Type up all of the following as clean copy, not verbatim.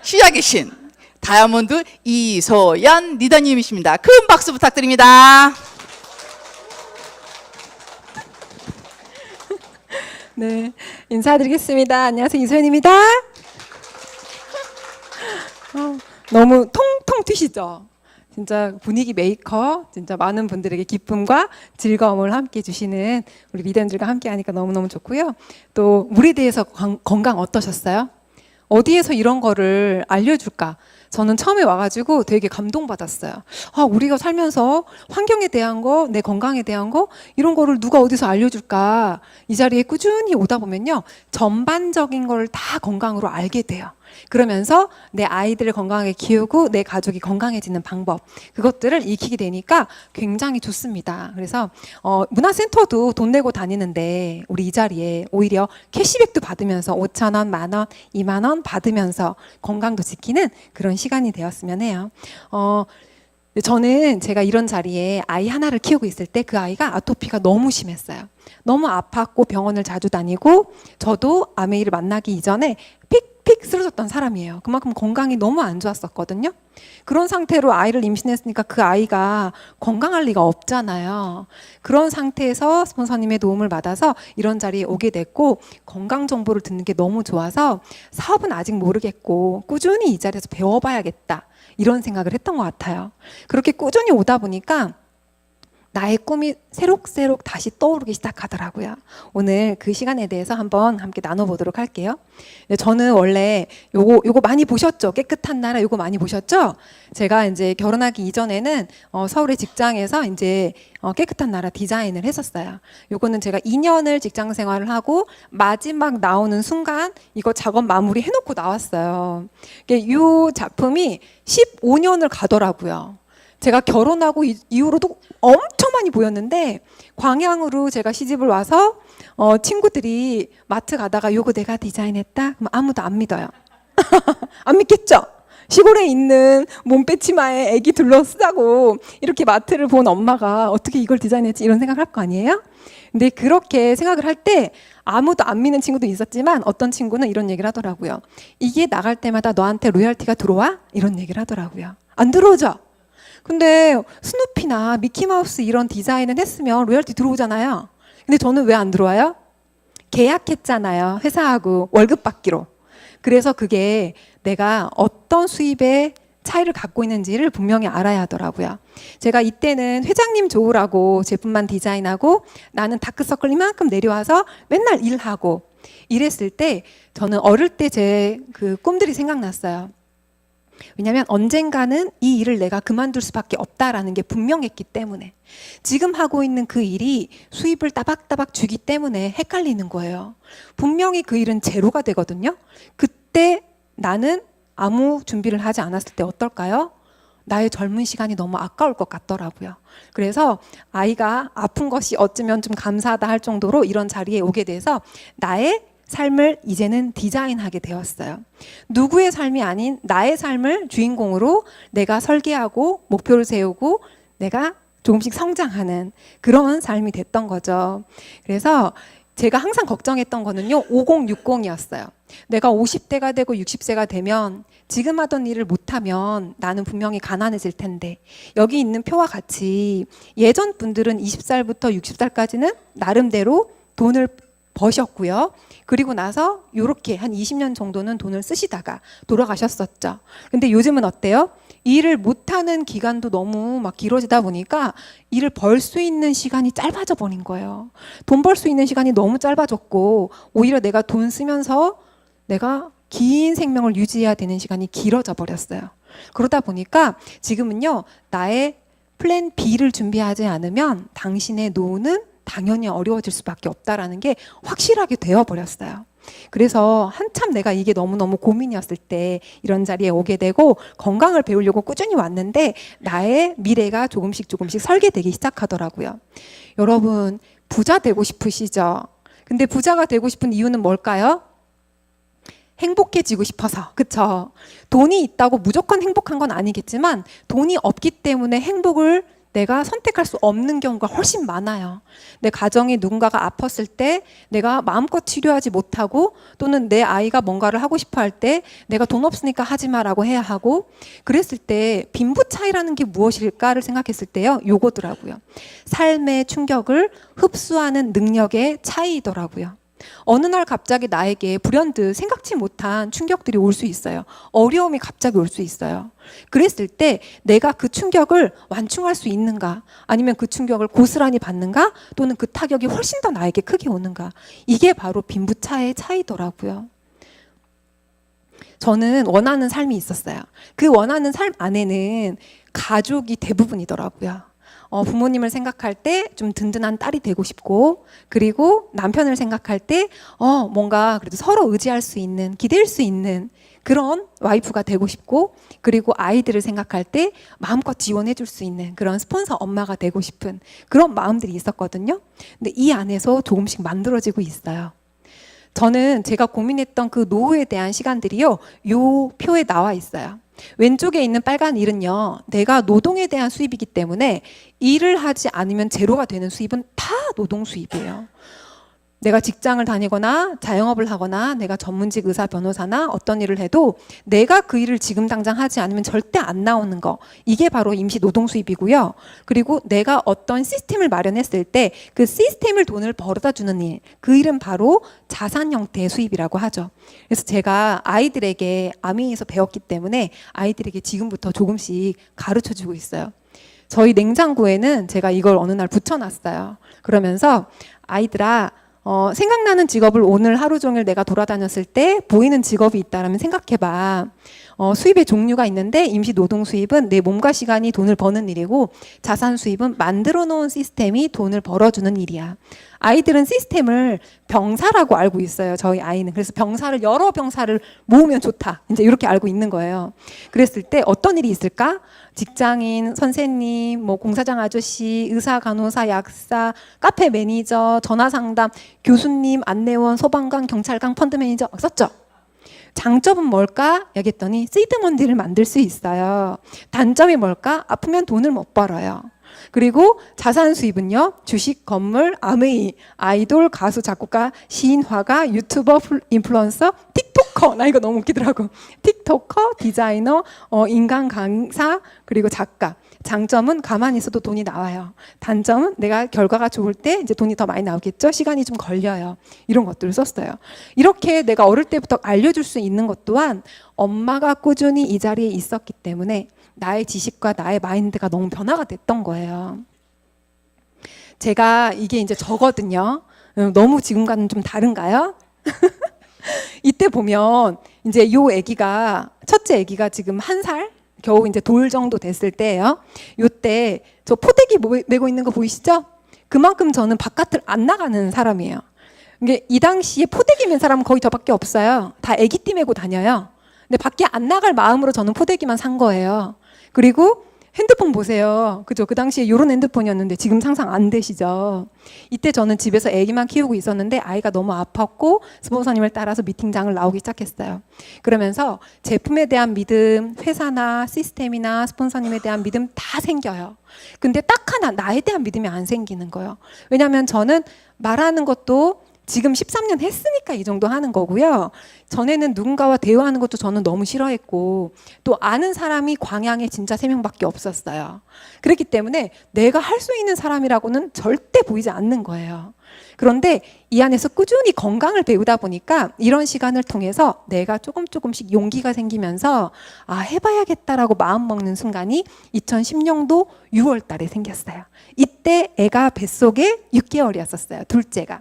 시작이신 다이아몬드 이소연 리더님이십니다. 큰 박수 부탁드립니다. 네, 인사드리겠습니다. 안녕하세요, 이소연입니다. 너무 통통 튀시죠? 진짜 분위기 메이커, 진짜 많은 분들에게 기쁨과 즐거움을 함께 주시는 우리 리더님들과 함께 하니까 너무너무 좋고요. 또 물에 대해서 건강 어떠셨어요? 어디에서 이런 거를 알려줄까? 저는 처음에 와가지고 되게 감동받았어요. 아, 우리가 살면서 환경에 대한 거, 내 건강에 대한 거, 이런 거를 누가 어디서 알려줄까? 이 자리에 꾸준히 오다 보면요, 전반적인 걸 다 건강으로 알게 돼요. 그러면서 내 아이들을 건강하게 키우고 내 가족이 건강해지는 방법, 그것들을 익히게 되니까 굉장히 좋습니다. 그래서 문화센터도 돈 내고 다니는데 우리 이 자리에 오히려 캐시백도 받으면서 5,000원, 10,000원, 20,000원 받으면서 건강도 지키는 그런 시간이 되었으면 해요. 저는 제가 이런 자리에 아이 하나를 키우고 있을 때 그 아이가 아토피가 너무 심했어요. 너무 아팠고 병원을 자주 다니고, 저도 아메이를 만나기 이전에 픽픽 쓰러졌던 사람이에요. 그만큼 건강이 너무 안 좋았었거든요. 그런 상태로 아이를 임신했으니까 그 아이가 건강할 리가 없잖아요. 그런 상태에서 스폰서님의 도움을 받아서 이런 자리에 오게 됐고, 건강 정보를 듣는 게 너무 좋아서 사업은 아직 모르겠고 꾸준히 이 자리에서 배워봐야겠다, 이런 생각을 했던 것 같아요. 그렇게 꾸준히 오다 보니까 나의 꿈이 새록새록 다시 떠오르기 시작하더라고요. 오늘 그 시간에 대해서 한번 함께 나눠보도록 할게요. 저는 원래 요거 많이 보셨죠? 깨끗한 나라 요거 많이 보셨죠? 제가 이제 결혼하기 이전에는 서울의 직장에서 이제 깨끗한 나라 디자인을 했었어요. 요거는 제가 2년을 직장 생활을 하고 마지막 나오는 순간 이거 작업 마무리 해놓고 나왔어요. 이 작품이 15년을 가더라고요. 제가 결혼하고 이후로도 엄청 많이 보였는데, 광양으로 제가 시집을 와서 친구들이 마트 가다가 요거 내가 디자인했다? 그럼 아무도 안 믿어요. 안 믿겠죠? 시골에 있는 몸빼치마에 애기 둘러싸고 이렇게 마트를 본 엄마가 어떻게 이걸 디자인했지, 이런 생각을 할 거 아니에요? 근데 그렇게 생각을 할 때 아무도 안 믿는 친구도 있었지만, 어떤 친구는 이런 얘기를 하더라고요. 이게 나갈 때마다 너한테 로열티가 들어와? 이런 얘기를 하더라고요. 안 들어오죠? 근데 스누피나 미키마우스 이런 디자인은 했으면 로열티 들어오잖아요. 근데 저는 왜 안 들어와요? 계약했잖아요, 회사하고 월급 받기로. 그래서 그게 내가 어떤 수입의 차이를 갖고 있는지를 분명히 알아야 하더라고요. 제가 이때는 회장님 좋으라고 제품만 디자인하고 나는 다크서클 이만큼 내려와서 맨날 일하고 이랬을 때, 저는 어릴 때 제 그 꿈들이 생각났어요. 왜냐하면 언젠가는 이 일을 내가 그만둘 수밖에 없다라는 게 분명했기 때문에, 지금 하고 있는 그 일이 수입을 따박따박 주기 때문에 헷갈리는 거예요. 분명히 그 일은 제로가 되거든요. 그때 나는 아무 준비를 하지 않았을 때 어떨까요? 나의 젊은 시간이 너무 아까울 것 같더라고요. 그래서 아이가 아픈 것이 어쩌면 좀 감사하다 할 정도로 이런 자리에 오게 돼서 나의 삶을 이제는 디자인하게 되었어요. 누구의 삶이 아닌 나의 삶을 주인공으로 내가 설계하고 목표를 세우고 내가 조금씩 성장하는 그런 삶이 됐던 거죠. 그래서 제가 항상 걱정했던 거는요, 5060이었어요. 내가 50대가 되고 60세가 되면 지금 하던 일을 못하면 나는 분명히 가난해질 텐데, 여기 있는 표와 같이 예전 분들은 20살부터 60살까지는 나름대로 돈을 버셨고요. 그리고 나서 이렇게 한 20년 정도는 돈을 쓰시다가 돌아가셨었죠. 근데 요즘은 어때요? 일을 못하는 기간도 너무 막 길어지다 보니까 일을 벌 수 있는 시간이 짧아져 버린 거예요. 돈 벌 수 있는 시간이 너무 짧아졌고, 오히려 내가 돈 쓰면서 내가 긴 생명을 유지해야 되는 시간이 길어져 버렸어요. 그러다 보니까 지금은요, 나의 플랜 B를 준비하지 않으면 당신의 노후는 당연히 어려워질 수밖에 없다라는 게 확실하게 되어버렸어요. 그래서 한참 내가 이게 너무너무 고민이었을 때 이런 자리에 오게 되고 건강을 배우려고 꾸준히 왔는데, 나의 미래가 조금씩 설계되기 시작하더라고요. 여러분, 부자 되고 싶으시죠? 근데 부자가 되고 싶은 이유는 뭘까요? 행복해지고 싶어서, 그쵸? 돈이 있다고 무조건 행복한 건 아니겠지만, 돈이 없기 때문에 행복을 내가 선택할 수 없는 경우가 훨씬 많아요. 내 가정에 누군가가 아팠을 때 내가 마음껏 치료하지 못하고, 또는 내 아이가 뭔가를 하고 싶어 할 때 내가 돈 없으니까 하지 마라고 해야 하고, 그랬을 때 빈부 차이라는 게 무엇일까를 생각했을 때요, 요거더라고요. 삶의 충격을 흡수하는 능력의 차이더라고요. 어느 날 갑자기 나에게 불현듯 생각지 못한 충격들이 올 수 있어요. 어려움이 갑자기 올 수 있어요. 그랬을 때 내가 그 충격을 완충할 수 있는가, 아니면 그 충격을 고스란히 받는가, 또는 그 타격이 훨씬 더 나에게 크게 오는가, 이게 바로 빈부차의 차이더라고요. 저는 원하는 삶이 있었어요. 그 원하는 삶 안에는 가족이 대부분이더라고요. 부모님을 생각할 때 좀 든든한 딸이 되고 싶고, 그리고 남편을 생각할 때 뭔가 그래도 서로 의지할 수 있는, 기댈 수 있는 그런 와이프가 되고 싶고, 그리고 아이들을 생각할 때 마음껏 지원해 줄 수 있는 그런 스폰서 엄마가 되고 싶은 그런 마음들이 있었거든요. 근데 이 안에서 조금씩 만들어지고 있어요. 저는 제가 고민했던 그 노후에 대한 시간들이요, 요 표에 나와 있어요. 왼쪽에 있는 빨간 일은요, 내가 노동에 대한 수입이기 때문에 일을 하지 않으면 제로가 되는 수입은 다 노동 수입이에요. 내가 직장을 다니거나 자영업을 하거나 내가 전문직 의사 변호사나 어떤 일을 해도 내가 그 일을 지금 당장 하지 않으면 절대 안 나오는 거, 이게 바로 임시 노동 수입이고요. 그리고 내가 어떤 시스템을 마련했을 때 그 시스템을 돈을 벌어다 주는 일, 그 일은 바로 자산 형태의 수입이라고 하죠. 그래서 제가 아이들에게 아미에서 배웠기 때문에 아이들에게 지금부터 조금씩 가르쳐 주고 있어요. 저희 냉장고에는 제가 이걸 어느 날 붙여놨어요. 그러면서 아이들아, 생각나는 직업을 오늘 하루 종일 내가 돌아다녔을 때 보이는 직업이 있다라면 생각해봐. 수입의 종류가 있는데 임시 노동 수입은 내 몸과 시간이 돈을 버는 일이고, 자산 수입은 만들어 놓은 시스템이 돈을 벌어주는 일이야. 아이들은 시스템을 병사라고 알고 있어요. 저희 아이는. 그래서 병사를, 여러 병사를 모으면 좋다, 이제 이렇게 알고 있는 거예요. 그랬을 때 어떤 일이 있을까? 직장인, 선생님, 뭐 공사장 아저씨, 의사, 간호사, 약사, 카페 매니저, 전화 상담, 교수님, 안내원, 소방관, 경찰관, 펀드 매니저 막 썼죠. 장점은 뭘까? 얘기했더니 시드먼디를 만들 수 있어요. 단점이 뭘까? 아프면 돈을 못 벌어요. 그리고 자산 수입은요, 주식, 건물, 아메이, 아이돌, 가수, 작곡가, 시인, 화가, 유튜버, 인플루언서, 틱토커, 나 이거 너무 웃기더라고. 틱토커, 디자이너, 인간 강사, 그리고 작가. 장점은 가만히 있어도 돈이 나와요. 단점은 내가 결과가 좋을 때 이제 돈이 더 많이 나오겠죠. 시간이 좀 걸려요. 이런 것들을 썼어요. 이렇게 내가 어릴 때부터 알려줄 수 있는 것 또한 엄마가 꾸준히 이 자리에 있었기 때문에 나의 지식과 나의 마인드가 너무 변화가 됐던 거예요. 제가 이게 이제 저거든요. 너무 지금과는 좀 다른가요? 이때 보면 이제 요 아기가, 첫째 아기가 지금 1살 겨우 이제 돌 정도 됐을 때예요. 요때 저 포대기 메고 있는 거 보이시죠? 그만큼 저는 바깥을 안 나가는 사람이에요. 이게 이 당시에 포대기 맨 사람은 거의 저밖에 없어요. 다 아기띠 메고 다녀요. 근데 밖에 안 나갈 마음으로 저는 포대기만 산 거예요. 그리고 핸드폰 보세요. 그죠? 그 당시에 이런 핸드폰이었는데 지금 상상 안 되시죠? 이때 저는 집에서 아기만 키우고 있었는데 아이가 너무 아팠고 스폰서님을 따라서 미팅장을 나오기 시작했어요. 그러면서 제품에 대한 믿음, 회사나 시스템이나 스폰서님에 대한 믿음 다 생겨요. 근데 딱 하나, 나에 대한 믿음이 안 생기는 거예요. 왜냐하면 저는 말하는 것도 지금 13년 했으니까 이 정도 하는 거고요. 전에는 누군가와 대화하는 것도 저는 너무 싫어했고, 또 아는 사람이 광양에 진짜 3명밖에 없었어요. 그렇기 때문에 내가 할 수 있는 사람이라고는 절대 보이지 않는 거예요. 그런데 이 안에서 꾸준히 건강을 배우다 보니까 이런 시간을 통해서 내가 조금씩 용기가 생기면서 해봐야겠다라고 마음먹는 순간이 2010년도 6월 달에 생겼어요. 이때 애가 뱃속에 6개월이었었어요. 둘째가.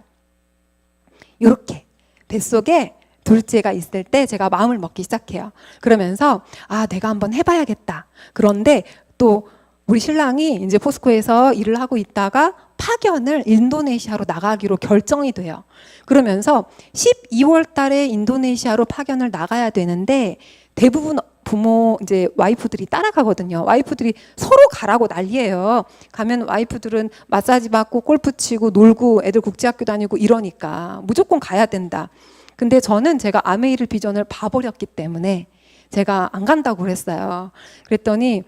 이렇게 뱃속에 둘째가 있을 때 제가 마음을 먹기 시작해요. 그러면서 내가 한번 해봐야겠다. 그런데 또 우리 신랑이 이제 포스코에서 일을 하고 있다가 파견을 인도네시아로 나가기로 결정이 돼요. 그러면서 12월 달에 인도네시아로 파견을 나가야 되는데 대부분 부모 이제 와이프들이 따라가거든요. 와이프들이 서로 가라고 난리예요. 가면 와이프들은 마사지 받고 골프 치고 놀고 애들 국제학교 다니고 이러니까 무조건 가야 된다. 근데 저는 제가 아메이를 비전을 봐버렸기 때문에 제가 안 간다고 그랬어요. 그랬더니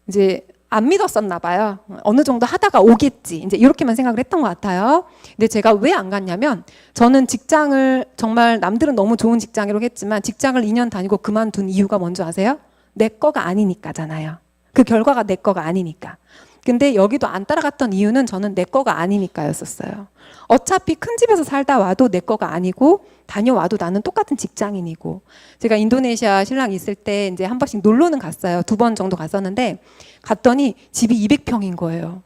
이제 안 믿었었나 봐요. 어느 정도 하다가 오겠지. 이제 이렇게만 생각을 했던 것 같아요. 근데 제가 왜 안 갔냐면 저는 직장을 정말 남들은 너무 좋은 직장이라고 했지만 직장을 2년 다니고 그만둔 이유가 뭔지 아세요? 내 거가 아니니까잖아요. 그 결과가 내 거가 아니니까. 근데 여기도 안 따라갔던 이유는 저는 내 거가 아니니까였었어요. 어차피 큰 집에서 살다 와도 내 거가 아니고 다녀와도 나는 똑같은 직장인이고 제가 인도네시아 신랑 있을 때 이제 한 번씩 놀러는 갔어요. 2번 정도 갔었는데 갔더니 집이 200평인 거예요.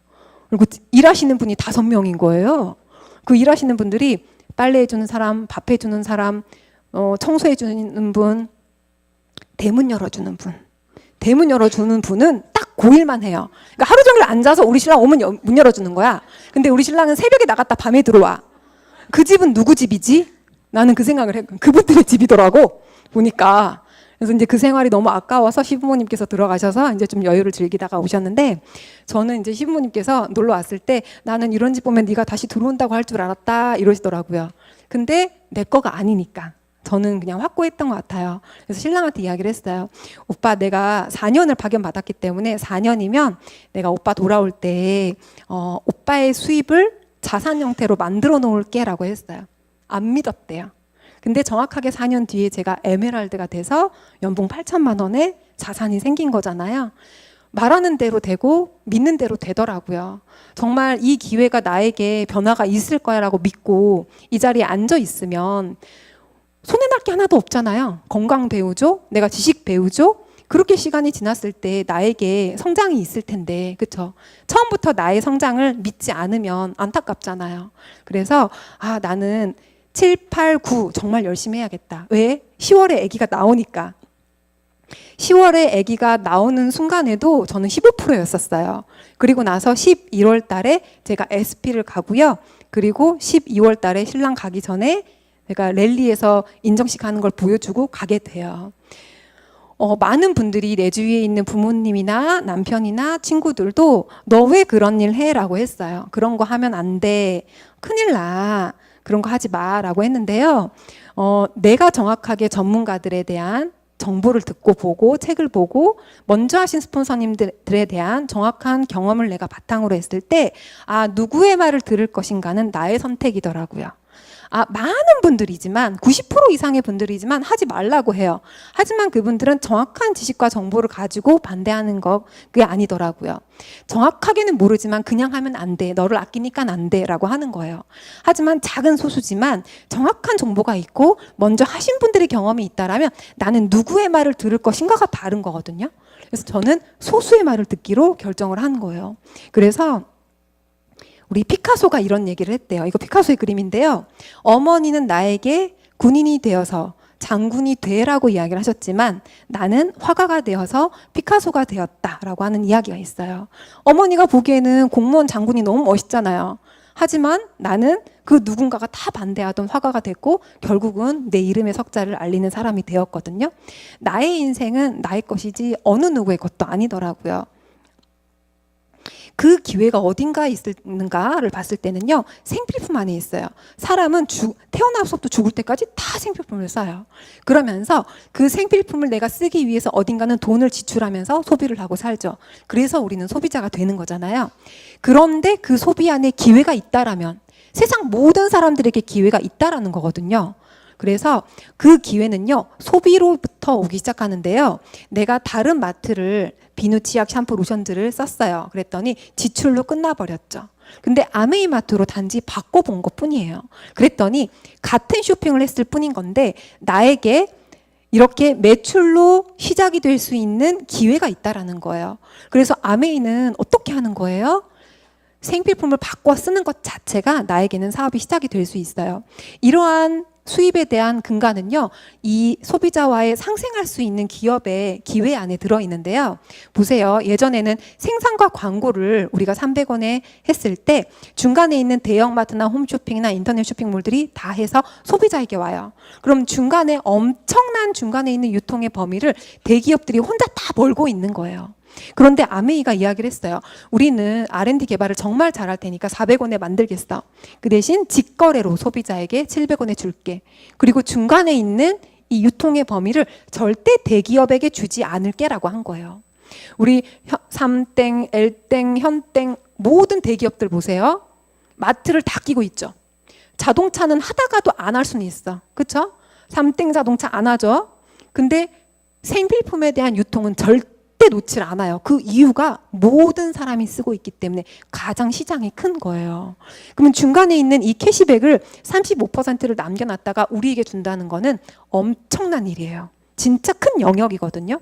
그리고 일하시는 분이 5명인 거예요. 그 일하시는 분들이 빨래해주는 사람, 밥해주는 사람, 청소해주는 분, 대문 열어주는 분. 대문 열어주는 분은 딱 그 일만 해요. 그러니까 하루 종일 앉아서 우리 신랑 오면 문 열어주는 거야. 근데 우리 신랑은 새벽에 나갔다 밤에 들어와. 그 집은 누구 집이지? 나는 그 생각을 해. 그분들의 집이더라고. 보니까. 그래서 이제 그 생활이 너무 아까워서 시부모님께서 들어가셔서 이제 좀 여유를 즐기다가 오셨는데 저는 이제 시부모님께서 놀러 왔을 때 나는 이런 집 보면 네가 다시 들어온다고 할 줄 알았다 이러시더라고요. 근데 내 거가 아니니까. 저는 그냥 확고했던 것 같아요. 그래서 신랑한테 이야기를 했어요. 오빠 내가 4년을 파견받았기 때문에 4년이면 내가 오빠 돌아올 때 오빠의 수입을 자산 형태로 만들어 놓을게 라고 했어요. 안 믿었대요. 근데 정확하게 4년 뒤에 제가 에메랄드가 돼서 연봉 8천만 원에 자산이 생긴 거잖아요. 말하는 대로 되고 믿는 대로 되더라고요. 정말 이 기회가 나에게 변화가 있을 거야라고 믿고 이 자리에 앉아 있으면 손해날 게 하나도 없잖아요. 건강 배우죠? 내가 지식 배우죠? 그렇게 시간이 지났을 때 나에게 성장이 있을 텐데, 그렇죠? 처음부터 나의 성장을 믿지 않으면 안타깝잖아요. 그래서 나는 7, 8, 9 정말 열심히 해야겠다. 왜? 10월에 아기가 나오니까. 10월에 아기가 나오는 순간에도 저는 15%였었어요. 그리고 나서 11월 달에 제가 SP를 가고요. 그리고 12월 달에 신랑 가기 전에 제가 랠리에서 인정식 하는 걸 보여주고 가게 돼요. 많은 분들이 내 주위에 있는 부모님이나 남편이나 친구들도 너 왜 그런 일 해? 라고 했어요. 그런 거 하면 안 돼. 큰일 나. 그런 거 하지 마. 라고 했는데요. 내가 정확하게 전문가들에 대한 정보를 듣고 보고 책을 보고 먼저 하신 스폰서님들에 대한 정확한 경험을 내가 바탕으로 했을 때 누구의 말을 들을 것인가는 나의 선택이더라고요. 많은 분들이지만 90% 이상의 분들이지만 하지 말라고 해요. 하지만 그분들은 정확한 지식과 정보를 가지고 반대하는 거 그게 아니더라고요. 정확하게는 모르지만 그냥 하면 안 돼. 너를 아끼니까 안 돼. 라고 하는 거예요. 하지만 작은 소수지만 정확한 정보가 있고 먼저 하신 분들의 경험이 있다라면 나는 누구의 말을 들을 것인가가 다른 거거든요. 그래서 저는 소수의 말을 듣기로 결정을 한 거예요. 그래서 우리 피카소가 이런 얘기를 했대요. 이거 피카소의 그림인데요. 어머니는 나에게 군인이 되어서 장군이 되라고 이야기를 하셨지만 나는 화가가 되어서 피카소가 되었다라고 하는 이야기가 있어요. 어머니가 보기에는 공무원 장군이 너무 멋있잖아요. 하지만 나는 그 누군가가 다 반대하던 화가가 됐고 결국은 내 이름의 석자를 알리는 사람이 되었거든요. 나의 인생은 나의 것이지 어느 누구의 것도 아니더라고요. 그 기회가 어딘가에 있는가를 봤을 때는요. 생필품 안에 있어요. 사람은 태어나서부터 죽을 때까지 다 생필품을 써요. 그러면서 그 생필품을 내가 쓰기 위해서 어딘가는 돈을 지출하면서 소비를 하고 살죠. 그래서 우리는 소비자가 되는 거잖아요. 그런데 그 소비 안에 기회가 있다라면 세상 모든 사람들에게 기회가 있다라는 거거든요. 그래서 그 기회는요. 소비로부터 오기 시작하는데요. 내가 다른 마트를 비누, 치약, 샴푸, 로션들을 썼어요. 그랬더니 지출로 끝나버렸죠. 근데 아메이마트로 단지 바꿔본 것뿐이에요. 그랬더니 같은 쇼핑을 했을 뿐인 건데 나에게 이렇게 매출로 시작이 될 수 있는 기회가 있다라는 거예요. 그래서 아메이는 어떻게 하는 거예요? 생필품을 바꿔 쓰는 것 자체가 나에게는 사업이 시작이 될 수 있어요. 이러한 수입에 대한 근간은요, 이 소비자와의 상생할 수 있는 기업의 기회 안에 들어있는데요. 보세요. 예전에는 생산과 광고를 우리가 300원에 했을 때 중간에 있는 대형마트나 홈쇼핑이나 인터넷 쇼핑몰들이 다 해서 소비자에게 와요. 그럼 엄청난 중간에 있는 유통의 범위를 대기업들이 혼자 다 몰고 있는 거예요. 그런데 아메이가 이야기를 했어요. 우리는 R&D 개발을 정말 잘할 테니까 400원에 만들겠어. 그 대신 직거래로 소비자에게 700원에 줄게. 그리고 중간에 있는 이 유통의 범위를 절대 대기업에게 주지 않을게라고 한 거예요. 우리 삼땡, 엘땡, 현땡 모든 대기업들 보세요. 마트를 다 끼고 있죠. 자동차는 하다가도 안 할 수는 있어. 그렇죠? 삼땡 자동차 안 하죠. 근데 생필품에 대한 유통은 절대 놓질 않아요. 그 이유가 모든 사람이 쓰고 있기 때문에 가장 시장이 큰 거예요. 그러면 중간에 있는 이 캐시백을 35%를 남겨놨다가 우리에게 준다는 거는 엄청난 일이에요. 진짜 큰 영역이거든요.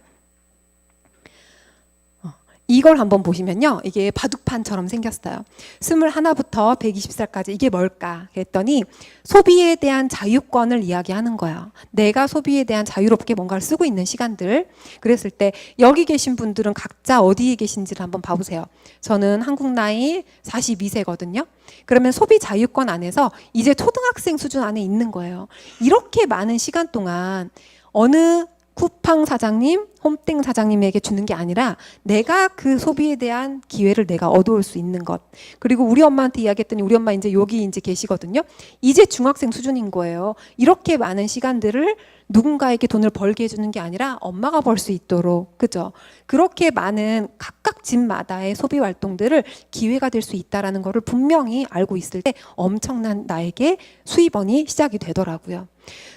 이걸 한번 보시면요. 이게 바둑판처럼 생겼어요. 21부터 120살까지 이게 뭘까 했더니 소비에 대한 자유권을 이야기하는 거예요. 내가 소비에 대한 자유롭게 뭔가를 쓰고 있는 시간들. 그랬을 때 여기 계신 분들은 각자 어디에 계신지를 한번 봐보세요. 저는 한국 나이 42세거든요. 그러면 소비 자유권 안에서 이제 초등학생 수준 안에 있는 거예요. 이렇게 많은 시간 동안 어느 쿠팡 사장님, 홈땡 사장님에게 주는 게 아니라 내가 그 소비에 대한 기회를 내가 얻어올 수 있는 것. 그리고 우리 엄마한테 이야기했더니 우리 엄마 이제 여기 이제 계시거든요. 이제 중학생 수준인 거예요. 이렇게 많은 시간들을 누군가에게 돈을 벌게 해주는 게 아니라 엄마가 벌 수 있도록, 그죠? 그렇게 많은 각각 집마다의 소비 활동들을 기회가 될 수 있다라는 거를 분명히 알고 있을 때 엄청난 나에게 수입원이 시작이 되더라고요.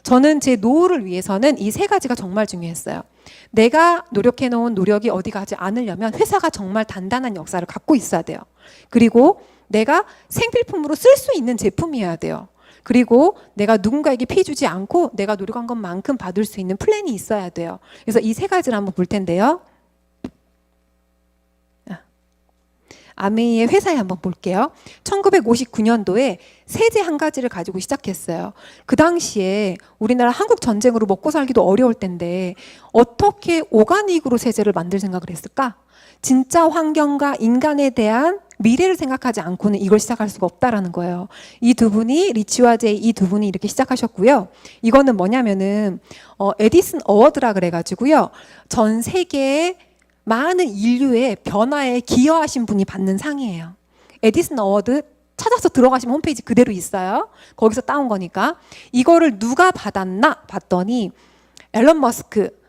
저는 제 노후를 위해서는 이 세 가지가 정말 중요했어요. 내가 노력해 놓은 노력이 어디 가지 않으려면 회사가 정말 단단한 역사를 갖고 있어야 돼요. 그리고 내가 생필품으로 쓸 수 있는 제품이어야 돼요. 그리고 내가 누군가에게 피해 주지 않고 내가 노력한 것만큼 받을 수 있는 플랜이 있어야 돼요. 그래서 이 세 가지를 한번 볼 텐데요. 아메이의 회사에 한번 볼게요. 1959년도에 세제 한 가지를 가지고 시작했어요. 그 당시에 우리나라 한국 전쟁으로 먹고 살기도 어려울 텐데 어떻게 오가닉으로 세제를 만들 생각을 했을까? 진짜 환경과 인간에 대한 미래를 생각하지 않고는 이걸 시작할 수가 없다라는 거예요. 이 두 분이 리치와 제이 이 두 분이 이렇게 시작하셨고요. 이거는 뭐냐면은 에디슨 어워드라 그래가지고요. 전 세계의 많은 인류의 변화에 기여하신 분이 받는 상이에요. 에디슨 어워드 찾아서 들어가시면 홈페이지 그대로 있어요. 거기서 따온 거니까. 이거를 누가 받았나 봤더니 앨런 머스크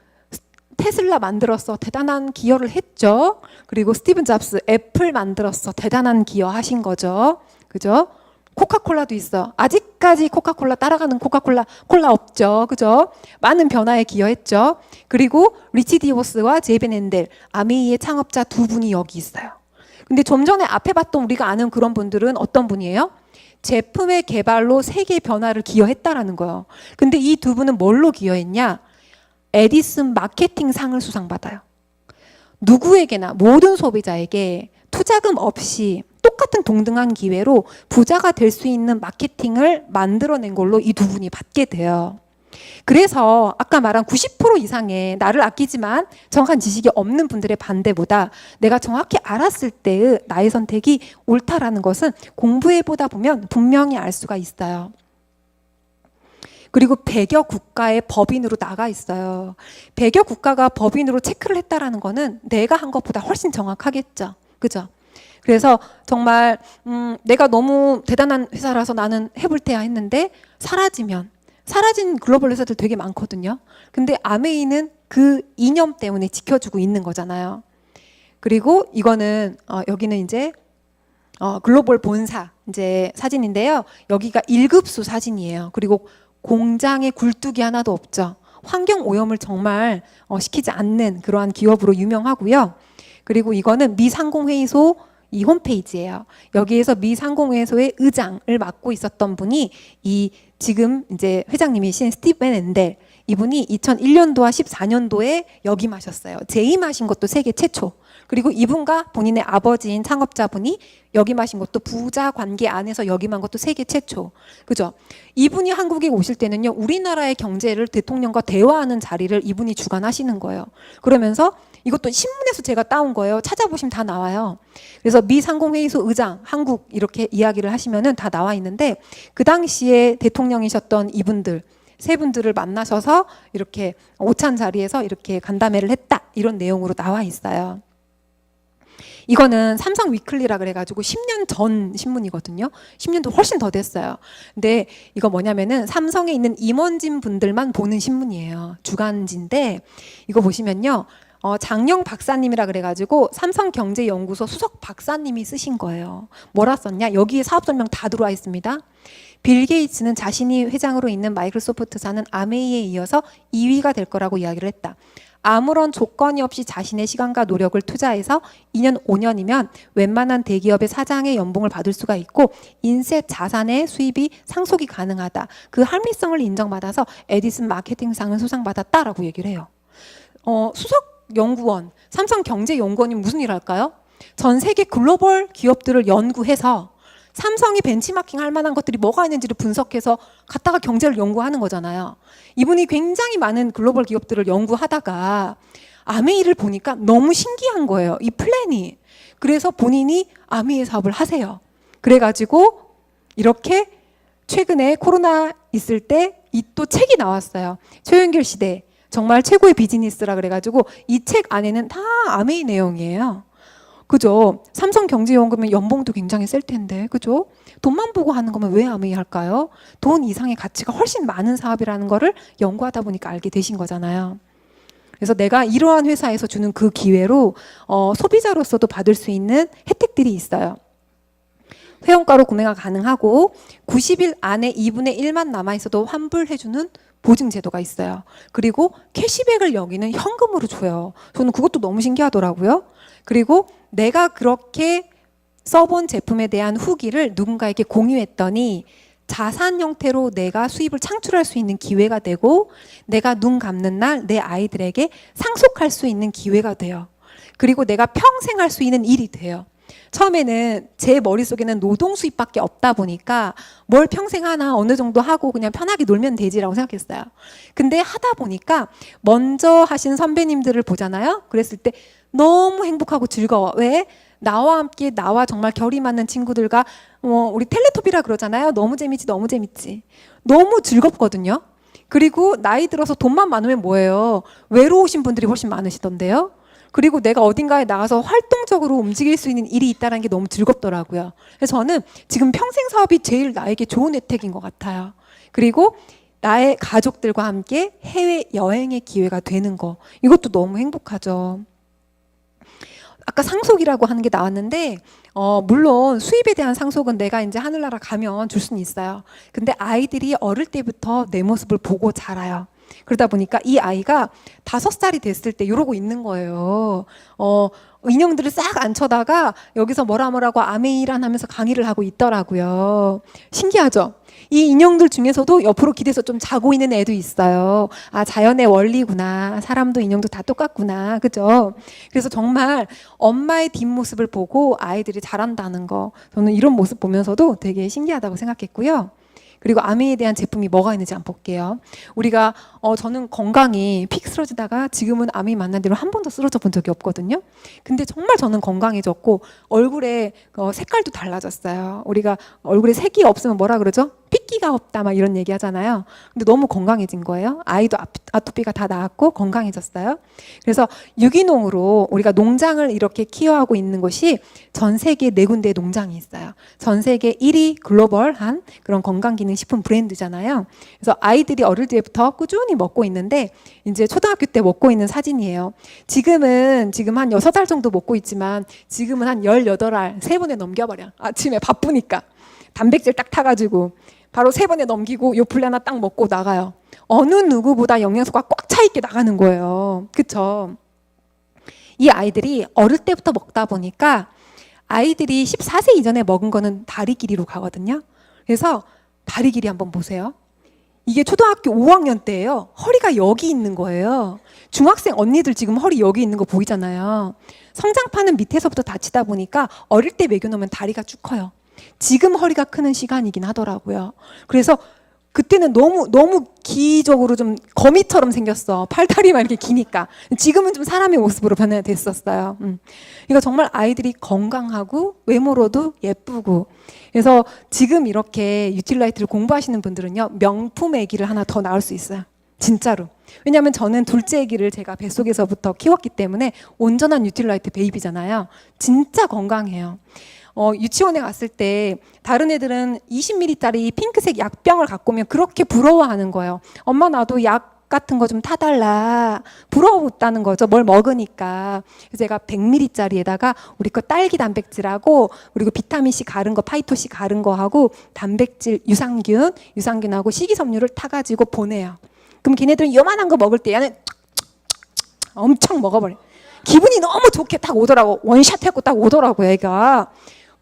테슬라 만들어서 대단한 기여를 했죠. 그리고 스티븐 잡스 애플 만들어서 대단한 기여하신 거죠. 그죠? 코카콜라도 있어. 아직까지 코카콜라 따라가는 콜라 없죠. 그죠? 많은 변화에 기여했죠. 그리고 리치 디보스와 제이벤 앤델, 아메이의 창업자 두 분이 여기 있어요. 근데 좀 전에 앞에 봤던 우리가 아는 그런 분들은 어떤 분이에요? 제품의 개발로 세계 변화를 기여했다라는 거예요. 근데 이 두 분은 뭘로 기여했냐? 에디슨 마케팅 상을 수상받아요. 누구에게나 모든 소비자에게 투자금 없이 똑같은 동등한 기회로 부자가 될 수 있는 마케팅을 만들어낸 걸로 이 두 분이 받게 돼요. 그래서 아까 말한 90% 이상의 나를 아끼지만 정확한 지식이 없는 분들의 반대보다 내가 정확히 알았을 때의 나의 선택이 옳다라는 것은 공부해보다 보면 분명히 알 수가 있어요. 그리고 100여 국가의 법인으로 나가 있어요. 100여 국가가 법인으로 체크를 했다라는 거는 내가 한 것보다 훨씬 정확하겠죠. 그죠? 그래서 정말 내가 너무 대단한 회사라서 나는 해볼 테야 했는데 사라진 글로벌 회사들 되게 많거든요. 근데 아메이는 그 이념 때문에 지켜주고 있는 거잖아요. 그리고 이거는 여기는 이제 글로벌 본사 이제 사진인데요. 여기가 1급수 사진이에요. 그리고 공장에 굴뚝이 하나도 없죠. 환경 오염을 정말 시키지 않는 그러한 기업으로 유명하고요. 그리고 이거는 미 상공회의소 이 홈페이지예요. 여기에서 미 상공회의소의 의장을 맡고 있었던 분이 이 지금 이제 회장님이신 스티븐 앤델 이분이 2001년도와 14년도에 역임하셨어요. 재임하신 것도 세계 최초. 그리고 이분과 본인의 아버지인 창업자분이 역임하신 것도 부자 관계 안에서 역임한 것도 세계 최초. 그죠? 이분이 한국에 오실 때는요. 우리나라의 경제를 대통령과 대화하는 자리를 이분이 주관하시는 거예요. 그러면서 이것도 신문에서 제가 따온 거예요. 찾아보시면 다 나와요. 그래서 미 상공회의소 의장 한국 이렇게 이야기를 하시면은 다 나와 있는데 그 당시에 대통령이셨던 이분들 세 분들을 만나셔서 이렇게 오찬 자리에서 이렇게 간담회를 했다 이런 내용으로 나와 있어요. 이거는 삼성 위클리라 그래가지고 10년 전 신문이거든요. 10년도 훨씬 더 됐어요. 근데 이거 뭐냐면은 삼성에 있는 임원진 분들만 보는 신문이에요. 주간지인데 이거 보시면요. 장영 박사님이라 그래가지고 삼성경제연구소 수석 박사님이 쓰신 거예요. 뭐라 썼냐? 여기에 사업 설명 다 들어와 있습니다. 빌 게이츠는 자신이 회장으로 있는 마이크로소프트사는 아메이에 이어서 2위가 될 거라고 이야기를 했다. 아무런 조건이 없이 자신의 시간과 노력을 투자해서 2년, 5년이면 웬만한 대기업의 사장의 연봉을 받을 수가 있고 인쇄 자산의 수입이 상속이 가능하다. 그 합리성을 인정받아서 에디슨 마케팅상을 수상받았다라고 얘기를 해요. 수석 연구원, 삼성경제연구원이 무슨 일을 할까요? 전 세계 글로벌 기업들을 연구해서 삼성이 벤치마킹 할 만한 것들이 뭐가 있는지를 분석해서 갖다가 경제를 연구하는 거잖아요. 이분이 굉장히 많은 글로벌 기업들을 연구하다가 아메이를 보니까 너무 신기한 거예요. 이 플랜이. 그래서 본인이 아메이 사업을 하세요. 그래가지고 이렇게 최근에 코로나 있을 때 이 또 책이 나왔어요. 최윤길 시대. 정말 최고의 비즈니스라 그래가지고 이 책 안에는 다 아메이 내용이에요. 그죠? 삼성경제연구원 연봉도 굉장히 셀 텐데, 그죠? 돈만 보고 하는 거면 왜 아메이 할까요? 돈 이상의 가치가 훨씬 많은 사업이라는 거를 연구하다 보니까 알게 되신 거잖아요. 그래서 내가 이러한 회사에서 주는 그 기회로 소비자로서도 받을 수 있는 혜택들이 있어요. 회원가로 구매가 가능하고 90일 안에 2분의 1만 남아있어도 환불해주는 보증 제도가 있어요. 그리고 캐시백을 여기는 현금으로 줘요. 저는 그것도 너무 신기하더라고요. 그리고 내가 그렇게 써본 제품에 대한 후기를 누군가에게 공유했더니 자산 형태로 내가 수입을 창출할 수 있는 기회가 되고 내가 눈 감는 날 내 아이들에게 상속할 수 있는 기회가 돼요. 그리고 내가 평생 할 수 있는 일이 돼요. 처음에는 제 머릿속에는 노동 수입밖에 없다 보니까 뭘 평생 하나 어느 정도 하고 그냥 편하게 놀면 되지라고 생각했어요. 근데 하다 보니까 먼저 하신 선배님들을 보잖아요. 그랬을 때 너무 행복하고 즐거워. 왜? 나와 함께 나와 정말 결이 맞는 친구들과 우리 텔레토비라 그러잖아요. 너무 재밌지 너무 재밌지. 너무 즐겁거든요. 그리고 나이 들어서 돈만 많으면 뭐예요? 외로우신 분들이 훨씬 많으시던데요. 그리고 내가 어딘가에 나가서 활동적으로 움직일 수 있는 일이 있다는 게 너무 즐겁더라고요. 그래서 저는 지금 평생 사업이 제일 나에게 좋은 혜택인 것 같아요. 그리고 나의 가족들과 함께 해외 여행의 기회가 되는 거, 이것도 너무 행복하죠. 아까 상속이라고 하는 게 나왔는데 물론 수입에 대한 상속은 내가 이제 하늘나라 가면 줄 수는 있어요. 근데 아이들이 어릴 때부터 내 모습을 보고 자라요. 그러다 보니까 이 아이가 5살이 됐을 때 이러고 있는 거예요. 인형들을 싹 앉혀다가 여기서 뭐라고 아메이란 하면서 강의를 하고 있더라고요. 신기하죠? 이 인형들 중에서도 옆으로 기대서 좀 자고 있는 애도 있어요. 아, 자연의 원리구나. 사람도 인형도 다 똑같구나. 그죠? 그래서 정말 엄마의 뒷모습을 보고 아이들이 자란다는 거, 저는 이런 모습 보면서도 되게 신기하다고 생각했고요. 그리고 아메이에 대한 제품이 뭐가 있는지 한번 볼게요. 우리가 저는 건강이 픽 쓰러지다가 지금은 아메이 만난 뒤로 한 번도 쓰러져 본 적이 없거든요. 근데 정말 저는 건강해졌고 얼굴에 색깔도 달라졌어요. 우리가 얼굴에 색이 없으면 뭐라 그러죠? 핏기가 없다 막 이런 얘기 하잖아요. 근데 너무 건강해진 거예요. 아이도 아토피가 다 나았고 건강해졌어요. 그래서 유기농으로 우리가 농장을 이렇게 키워하고 있는 곳이 전 세계 4군데의 농장이 있어요. 전 세계 1위 글로벌한 그런 건강기능식품 브랜드잖아요. 그래서 아이들이 어릴 때부터 꾸준히 먹고 있는데 이제 초등학교 때 먹고 있는 사진이에요. 지금 한 6알 정도 먹고 있지만 지금은 한 18알 3번에 넘겨버려. 아침에 바쁘니까 단백질 딱 타가지고 바로 3번에 넘기고 요플레 하나 딱 먹고 나가요. 어느 누구보다 영양소가 꽉 차 있게 나가는 거예요. 그쵸? 이 아이들이 어릴 때부터 먹다 보니까 아이들이 14세 이전에 먹은 거는 다리 길이로 가거든요. 그래서 다리 길이 한번 보세요. 이게 초등학교 5학년 때예요. 허리가 여기 있는 거예요. 중학생 언니들 지금 허리 여기 있는 거 보이잖아요. 성장판은 밑에서부터 다치다 보니까 어릴 때 먹여놓으면 다리가 쭉 커요. 지금 허리가 크는 시간이긴 하더라고요. 그래서 그때는 너무 기적으로 좀 거미처럼 생겼어. 팔다리만 이렇게 기니까. 지금은 좀 사람의 모습으로 변화됐었어요. 그러니까 정말 아이들이 건강하고 외모로도 예쁘고. 그래서 지금 이렇게 유틸라이트를 공부하시는 분들은요, 명품 아기를 하나 더 낳을 수 있어요. 진짜로. 왜냐하면 저는 둘째 아기를 제가 뱃속에서부터 키웠기 때문에 온전한 유틸라이트 베이비잖아요. 진짜 건강해요. 유치원에 갔을 때 다른 애들은 20ml짜리 핑크색 약병을 갖고 오면 그렇게 부러워하는 거예요. 엄마 나도 약 같은 거 좀 타달라. 부러웠다는 거죠. 뭘 먹으니까. 그래서 제가 100ml짜리에다가 우리 거 딸기 단백질하고 그리고 비타민C 가른 거, 파이토C 가른 거 하고 단백질 유산균하고 식이섬유를 타가지고 보내요. 그럼 걔네들은 요만한 거 먹을 때 얘는 엄청 먹어버려. 기분이 너무 좋게 딱 오더라고. 원샷 했고 딱 오더라고 얘가.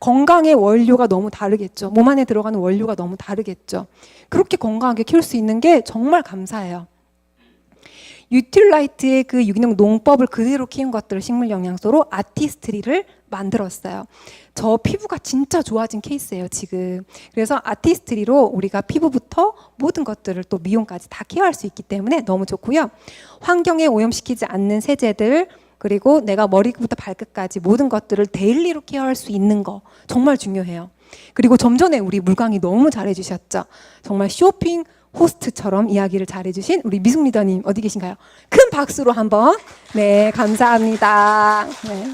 건강의 원료가 너무 다르겠죠. 몸 안에 들어가는 원료가 너무 다르겠죠. 그렇게 건강하게 키울 수 있는 게 정말 감사해요. 유틸라이트의 그 유기농 농법을 그대로 키운 것들을 식물 영양소로 아티스트리를 만들었어요. 저 피부가 진짜 좋아진 케이스예요, 지금. 그래서 아티스트리로 우리가 피부부터 모든 것들을 또 미용까지 다 케어할 수 있기 때문에 너무 좋고요. 환경에 오염시키지 않는 세제들, 그리고 내가 머리부터 발끝까지 모든 것들을 데일리로 케어할 수 있는 거 정말 중요해요. 그리고 좀 전에 우리 물광이 너무 잘해주셨죠. 정말 쇼핑 호스트처럼 이야기를 잘해주신 우리 미숙 리더님 어디 계신가요? 큰 박수로 한번. 네, 감사합니다. 네.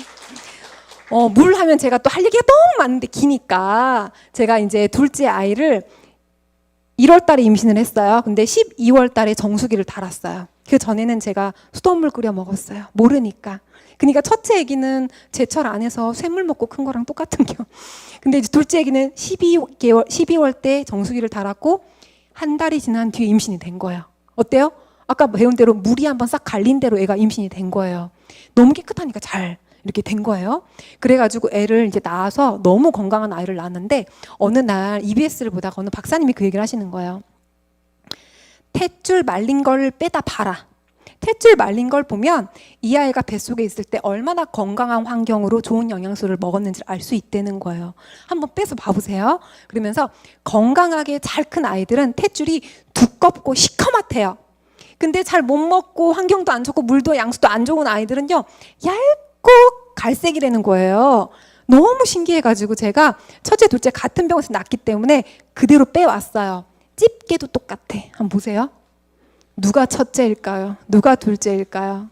물 하면 제가 또 할 얘기가 너무 많은데 기니까 제가 이제 둘째 아이를 1월 달에 임신을 했어요. 근데 12월 달에 정수기를 달았어요. 그 전에는 제가 수돗물 끓여 먹었어요. 모르니까. 그러니까 첫째 아기는 제철 안 해서 샘물 먹고 큰 거랑 똑같은 겨. 근데 이제 둘째 아기는 12월 때 정수기를 달았고 한 달이 지난 뒤에 임신이 된 거예요. 어때요? 아까 배운 대로 물이 한번 싹 갈린 대로 애가 임신이 된 거예요. 너무 깨끗하니까 잘 이렇게 된 거예요. 그래가지고 애를 이제 낳아서 너무 건강한 아이를 낳았는데 어느 날 EBS를 보다가 어느 박사님이 그 얘기를 하시는 거예요. 탯줄 말린 걸 빼다 봐라. 탯줄 말린 걸 보면 이 아이가 뱃속에 있을 때 얼마나 건강한 환경으로 좋은 영양소를 먹었는지 알 수 있다는 거예요. 한번 빼서 봐보세요. 그러면서 건강하게 잘 큰 아이들은 탯줄이 두껍고 시커멓대요. 근데 잘 못 먹고 환경도 안 좋고 물도 양수도 안 좋은 아이들은요. 얇고 갈색이라는 거예요. 너무 신기해가지고 제가 첫째, 둘째 같은 병원에서 낳기 때문에 그대로 빼왔어요. 집게도 똑같아. 한번 보세요. 누가 첫째일까요? 누가 둘째일까요?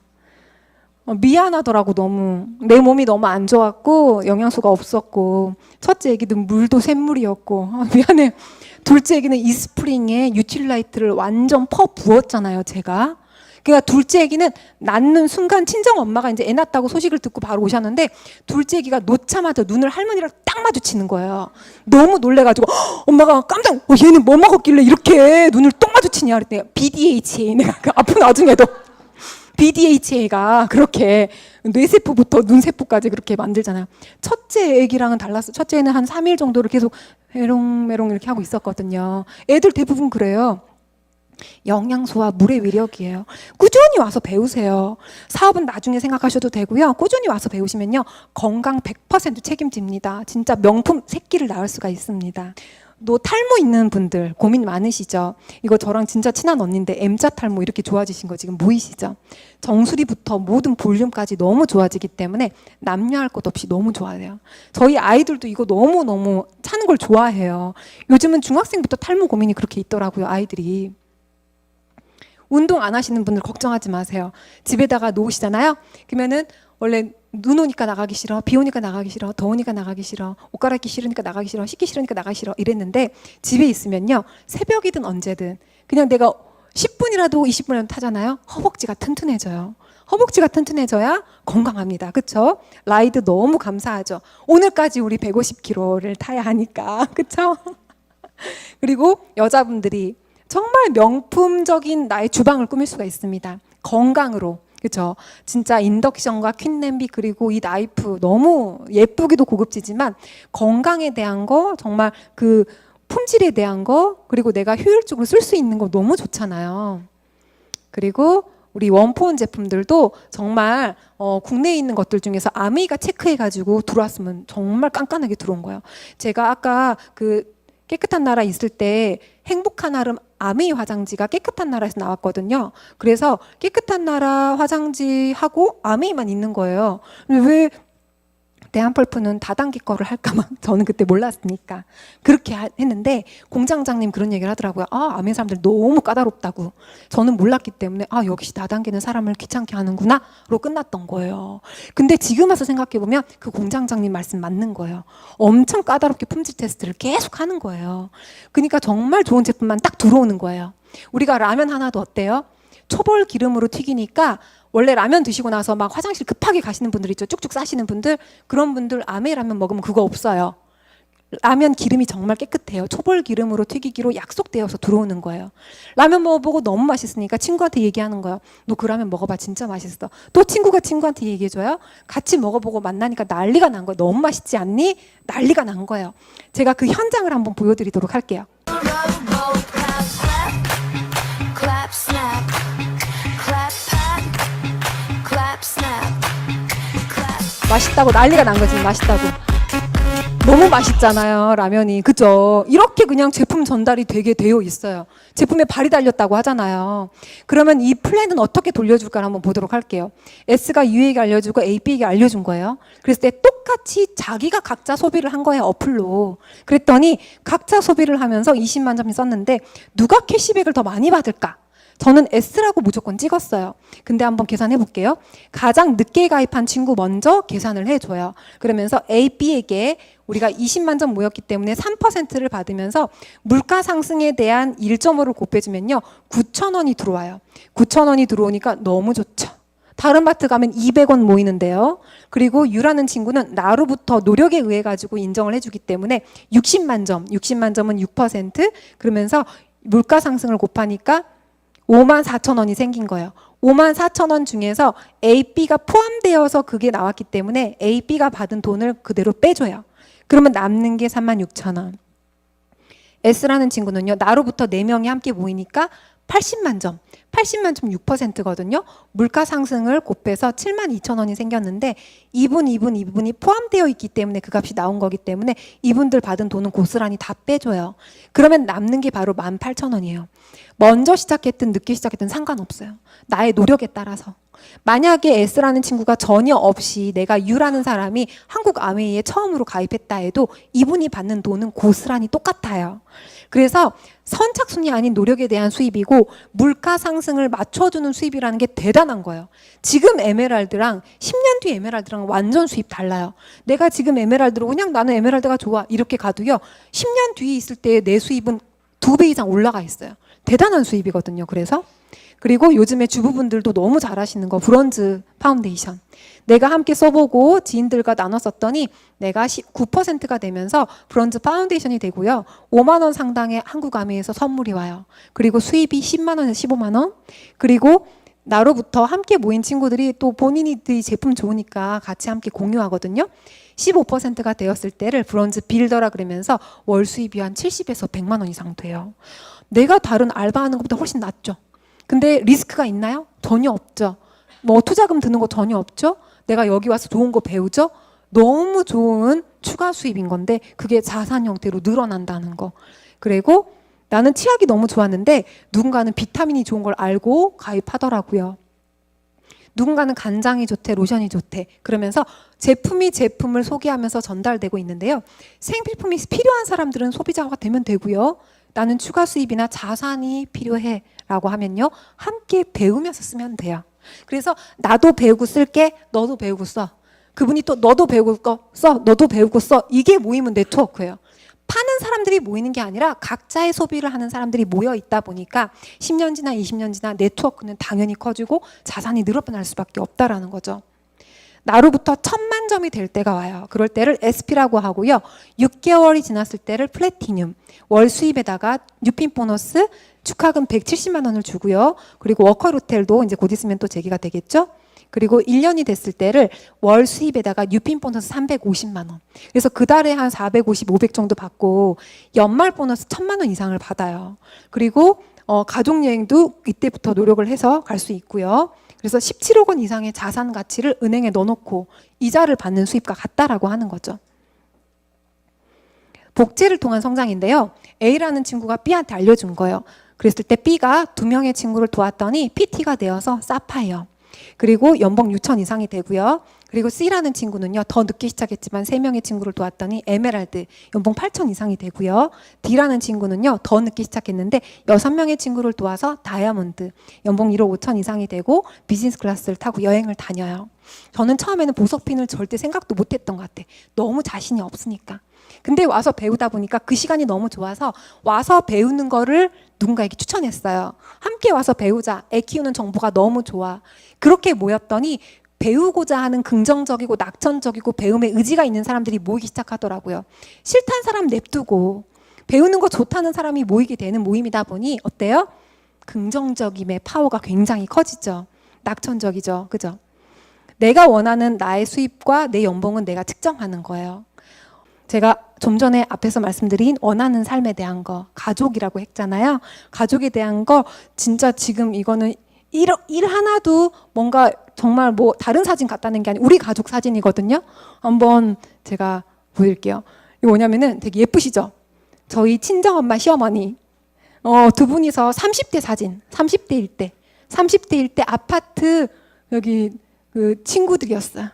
미안하더라고. 너무 내 몸이 너무 안 좋았고 영양소가 없었고 첫째 애기는 물도 샘물이었고 미안해. 둘째 애기는 이스프링에 유틸라이트를 완전 퍼 부었잖아요. 제가. 그러니까 둘째 애기는 낳는 순간 친정 엄마가 이제 애 낳았다고 소식을 듣고 바로 오셨는데 둘째 애기가 놓자마자 눈을 할머니랑 딱 마주치는 거예요. 너무 놀래가지고 엄마가 깜짝 얘는 뭐 먹었길래 이렇게 눈을 딱 마주치냐 그랬더니 BDHA 내가 그 아픈 와중에도 BDHA가 그렇게 뇌세포부터 눈세포까지 그렇게 만들잖아요. 첫째 애기랑은 달랐어. 첫째는 한 3일 정도를 계속 메롱메롱 이렇게 하고 있었거든요. 애들 대부분 그래요. 영양소와 물의 위력이에요. 꾸준히 와서 배우세요. 사업은 나중에 생각하셔도 되고요. 꾸준히 와서 배우시면요. 건강 100% 책임집니다. 진짜 명품 새끼를 낳을 수가 있습니다. 또 탈모 있는 분들 고민 많으시죠? 이거 저랑 진짜 친한 언니인데 M자 탈모 이렇게 좋아지신 거 지금 보이시죠? 정수리부터 모든 볼륨까지 너무 좋아지기 때문에 남녀할 것 없이 너무 좋아해요. 저희 아이들도 이거 너무너무 차는 걸 좋아해요. 요즘은 중학생부터 탈모 고민이 그렇게 있더라고요. 아이들이. 운동 안 하시는 분들 걱정하지 마세요. 집에다가 놓으시잖아요. 그러면은 원래 눈 오니까 나가기 싫어, 비 오니까 나가기 싫어, 더우니까 나가기 싫어, 옷 갈아입기 싫으니까 나가기 싫어, 씻기 싫으니까 나가기 싫어 이랬는데 집에 있으면요. 새벽이든 언제든 그냥 내가 10분이라도 20분이라도 타잖아요. 허벅지가 튼튼해져요. 허벅지가 튼튼해져야 건강합니다. 그렇죠? 라이드 너무 감사하죠. 오늘까지 우리 150km를 타야 하니까. 그렇죠? 그리고 여자분들이 정말 명품적인 나의 주방을 꾸밀 수가 있습니다. 건강으로. 그렇죠? 진짜 인덕션과 퀸 냄비 그리고 이 나이프 너무 예쁘기도 고급지지만 건강에 대한 거 정말 그 품질에 대한 거 그리고 내가 효율적으로 쓸 수 있는 거 너무 좋잖아요. 그리고 우리 원포원 제품들도 정말 국내에 있는 것들 중에서 아메이가 체크해가지고 들어왔으면 정말 깐깐하게 들어온 거예요. 제가 아까 그 깨끗한 나라 있을 때 행복한 아름 아메이 화장지가 깨끗한 나라에서 나왔거든요. 그래서 깨끗한 나라 화장지하고 아메이만 있는 거예요. 왜 대한펄프는 다단계 거를 할까만 저는 그때 몰랐으니까 그렇게 했는데 공장장님 그런 얘기를 하더라고요. 아메이 사람들 너무 까다롭다고. 저는 몰랐기 때문에 역시 다단계는 사람을 귀찮게 하는구나로 끝났던 거예요. 근데 지금 와서 생각해보면 그 공장장님 말씀 맞는 거예요. 엄청 까다롭게 품질 테스트를 계속 하는 거예요. 그러니까 정말 좋은 제품만 딱 들어오는 거예요. 우리가 라면 하나도 어때요? 초벌 기름으로 튀기니까 원래 라면 드시고 나서 막 화장실 급하게 가시는 분들 있죠. 쭉쭉 싸시는 분들. 그런 분들 아메이 라면 먹으면 그거 없어요. 라면 기름이 정말 깨끗해요. 초벌 기름으로 튀기기로 약속되어서 들어오는 거예요. 라면 먹어보고 너무 맛있으니까 친구한테 얘기하는 거예요. 너 그 라면 먹어봐. 진짜 맛있어. 또 친구가 친구한테 얘기해줘요. 같이 먹어보고 만나니까 난리가 난 거예요. 너무 맛있지 않니? 난리가 난 거예요. 제가 그 현장을 한번 보여드리도록 할게요. Clap, snap, clap, pat, clap, snap, clap. 맛있다고 난리가 난 거지. 맛있다고. 너무 맛있잖아요, 라면이. 그죠? 이렇게 그냥 제품 전달이 되게 되어 있어요. 제품에 발이 달렸다고 하잖아요. 그러면 이 플랜은 어떻게 돌려줄까 한번 보도록 할게요. S가 U에게 알려주고 A, B에게 알려준 거예요. 그랬을 때 똑같이 자기가 각자 소비를 한 거예요, 어플로. 그랬더니 각자 소비를 하면서 20만 점이 썼는데 누가 캐시백을 더 많이 받을까? 저는 S라고 무조건 찍었어요. 근데 한번 계산해 볼게요. 가장 늦게 가입한 친구 먼저 계산을 해줘요. 그러면서 A, B에게 우리가 20만 점 모였기 때문에 3%를 받으면서 물가 상승에 대한 1.5를 곱해주면요. 9,000원이 들어와요. 9,000원이 들어오니까 너무 좋죠. 다른 마트 가면 200원 모이는데요. 그리고 U라는 친구는 나로부터 노력에 의해 가지고 인정을 해주기 때문에 60만 점, 60만 점은 6%, 그러면서 물가 상승을 곱하니까 54,000원이 생긴 거예요. 54,000원 중에서 A, B가 포함되어서 그게 나왔기 때문에 A, B가 받은 돈을 그대로 빼줘요. 그러면 남는 게 36,000원. S라는 친구는요. 나로부터 4명이 함께 모이니까 80만 점. 80만 점 6%거든요. 물가 상승을 곱해서 72,000원이 생겼는데 이분이 포함되어 있기 때문에 그 값이 나온 거기 때문에 이분들 받은 돈은 고스란히 다 빼줘요. 그러면 남는 게 바로 18,000원이에요. 먼저 시작했든 늦게 시작했든 상관없어요. 나의 노력에 따라서. 만약에 S라는 친구가 전혀 없이 내가 U라는 사람이 한국 아메이에 처음으로 가입했다 해도 이분이 받는 돈은 고스란히 똑같아요. 그래서 선착순이 아닌 노력에 대한 수입이고 물가 상승을 맞춰주는 수입이라는 게 대단한 거예요. 지금 에메랄드랑 10년 뒤 에메랄드랑 완전 수입 달라요. 내가 지금 에메랄드로 그냥 나는 에메랄드가 좋아 이렇게 가도요. 10년 뒤에 있을 때 내 수입은 2배 이상 올라가 있어요. 대단한 수입이거든요. 그리고 요즘에 주부분들도 너무 잘하시는 거 브론즈 파운데이션. 내가 함께 써보고 지인들과 나눠 썼더니 내가 9%가 되면서 브론즈 파운데이션이 되고요. 5만 원 상당의 한국 아메에서 선물이 와요. 그리고 수입이 10만 원에서 15만 원. 그리고 나로부터 함께 모인 친구들이 또 본인이 제품 좋으니까 같이 함께 공유하거든요. 15%가 되었을 때를 브론즈 빌더라 그러면서 월 수입이 한 70에서 100만 원 이상 돼요. 내가 다른 알바하는 것보다 훨씬 낫죠. 근데 리스크가 있나요? 전혀 없죠. 뭐 투자금 드는 거 전혀 없죠. 내가 여기 와서 좋은 거 배우죠. 너무 좋은 추가 수입인 건데 그게 자산 형태로 늘어난다는 거. 그리고 나는 치약이 너무 좋았는데 누군가는 비타민이 좋은 걸 알고 가입하더라고요. 누군가는 간장이 좋대, 로션이 좋대. 그러면서 제품이 제품을 소개하면서 전달되고 있는데요. 생필품이 필요한 사람들은 소비자가 되면 되고요. 나는 추가 수입이나 자산이 필요해 라고 하면요. 함께 배우면서 쓰면 돼요. 그래서 나도 배우고 쓸게, 너도 배우고 써. 그분이 또 너도 배우고 써, 너도 배우고 써. 이게 모이면 네트워크예요. 파는 사람들이 모이는 게 아니라 각자의 소비를 하는 사람들이 모여 있다 보니까 10년 지나 20년 지나 네트워크는 당연히 커지고 자산이 늘어날 수밖에 없다라는 거죠. 나로부터 1000만 점이 될 때가 와요. 그럴 때를 SP라고 하고요. 6개월이 지났을 때를 플래티늄, 월 수입에다가 뉴핀 보너스, 축하금 170만 원을 주고요. 그리고 워커 호텔도 이제 곧 있으면 또 재개가 되겠죠. 그리고 1년이 됐을 때를 월 수입에다가 뉴핀 보너스 350만 원. 그래서 그 달에 한 450, 500 정도 받고 연말 보너스 1000만 원 이상을 받아요. 그리고 가족여행도 이때부터 노력을 해서 갈 수 있고요. 그래서 17억 원 이상의 자산 가치를 은행에 넣어놓고 이자를 받는 수입과 같다라고 하는 거죠. 복제를 통한 성장인데요. A라는 친구가 B한테 알려준 거예요. 그랬을 때 B가 2명의 친구를 도왔더니 PT가 되어서 사파이어. 그리고 연봉 6천 이상이 되고요. 그리고 C라는 친구는요. 더 늦게 시작했지만 3명의 친구를 도왔더니 에메랄드 연봉 8천 이상이 되고요. D라는 친구는요. 더 늦게 시작했는데 6명의 친구를 도와서 다이아몬드 연봉 1억 5천 이상이 되고 비즈니스 클래스를 타고 여행을 다녀요. 저는 처음에는 보석핀을 절대 생각도 못했던 것 같아. 너무 자신이 없으니까. 근데 와서 배우다 보니까 그 시간이 너무 좋아서 와서 배우는 거를 누군가에게 추천했어요. 함께 와서 배우자. 애 키우는 정보가 너무 좋아. 그렇게 모였더니 배우고자 하는 긍정적이고 낙천적이고 배움에 의지가 있는 사람들이 모이기 시작하더라고요. 싫다는 사람 냅두고 배우는 거 좋다는 사람이 모이게 되는 모임이다 보니 어때요? 긍정적임의 파워가 굉장히 커지죠. 낙천적이죠. 그죠? 내가 원하는 나의 수입과 내 연봉은 내가 측정하는 거예요. 제가 좀 전에 앞에서 말씀드린 원하는 삶에 대한 거, 가족이라고 했잖아요. 가족에 대한 거 진짜 지금 이거는 일 하나도 뭔가 정말 뭐 다른 사진 같다는 게 아니고 우리 가족 사진이거든요. 한번 제가 보여드릴게요. 이거 뭐냐면은 되게 예쁘시죠? 저희 친정엄마, 시어머니 두 분이서 30대 사진, 30대일 때 아파트 여기 그 친구들이었어요.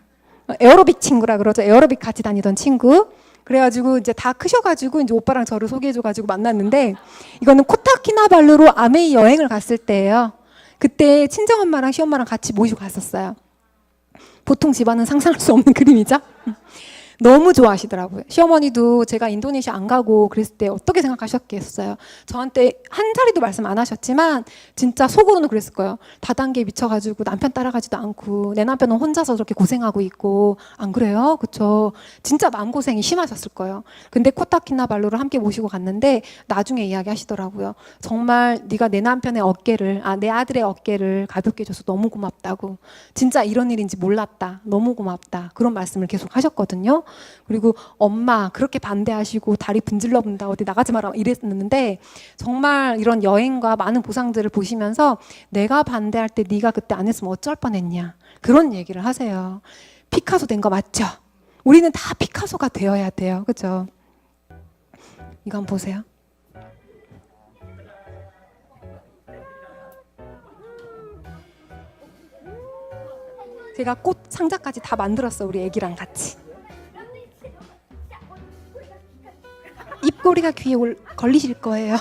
에어로빅 친구라 그러죠. 에어로빅 같이 다니던 친구. 그래가지고 이제 다 크셔가지고 이제 오빠랑 저를 소개해줘가지고 만났는데 이거는 코타키나발루로 아메이 여행을 갔을 때예요. 그때 친정엄마랑 시엄마랑 같이 모시고 갔었어요. 보통 집안은 상상할 수 없는 그림이죠. 너무 좋아하시더라고요. 시어머니도 제가 인도네시아 안 가고 그랬을 때 어떻게 생각하셨겠어요? 저한테 한 자리도 말씀 안 하셨지만 진짜 속으로는 그랬을 거예요. 다단계에 미쳐가지고 남편 따라가지도 않고 내 남편은 혼자서 저렇게 고생하고 있고 안 그래요? 그쵸? 진짜 마음고생이 심하셨을 거예요. 근데 코타키나발루를 함께 모시고 갔는데 나중에 이야기하시더라고요. 정말 네가 내 남편의 어깨를 내 아들의 어깨를 가볍게 해줘서 너무 고맙다고. 진짜 이런 일인지 몰랐다. 너무 고맙다. 그런 말씀을 계속 하셨거든요. 그리고 엄마 그렇게 반대하시고 다리 분질러 본다 어디 나가지 마라 이랬는데 정말 이런 여행과 많은 보상들을 보시면서 내가 반대할 때 네가 그때 안 했으면 어쩔 뻔했냐 그런 얘기를 하세요. 피카소 된 거 맞죠? 우리는 다 피카소가 되어야 돼요. 그죠? 이거 한번 보세요. 제가 꽃 상자까지 다 만들었어 우리 애기랑 같이. 입꼬리가 귀에 걸리실 거예요.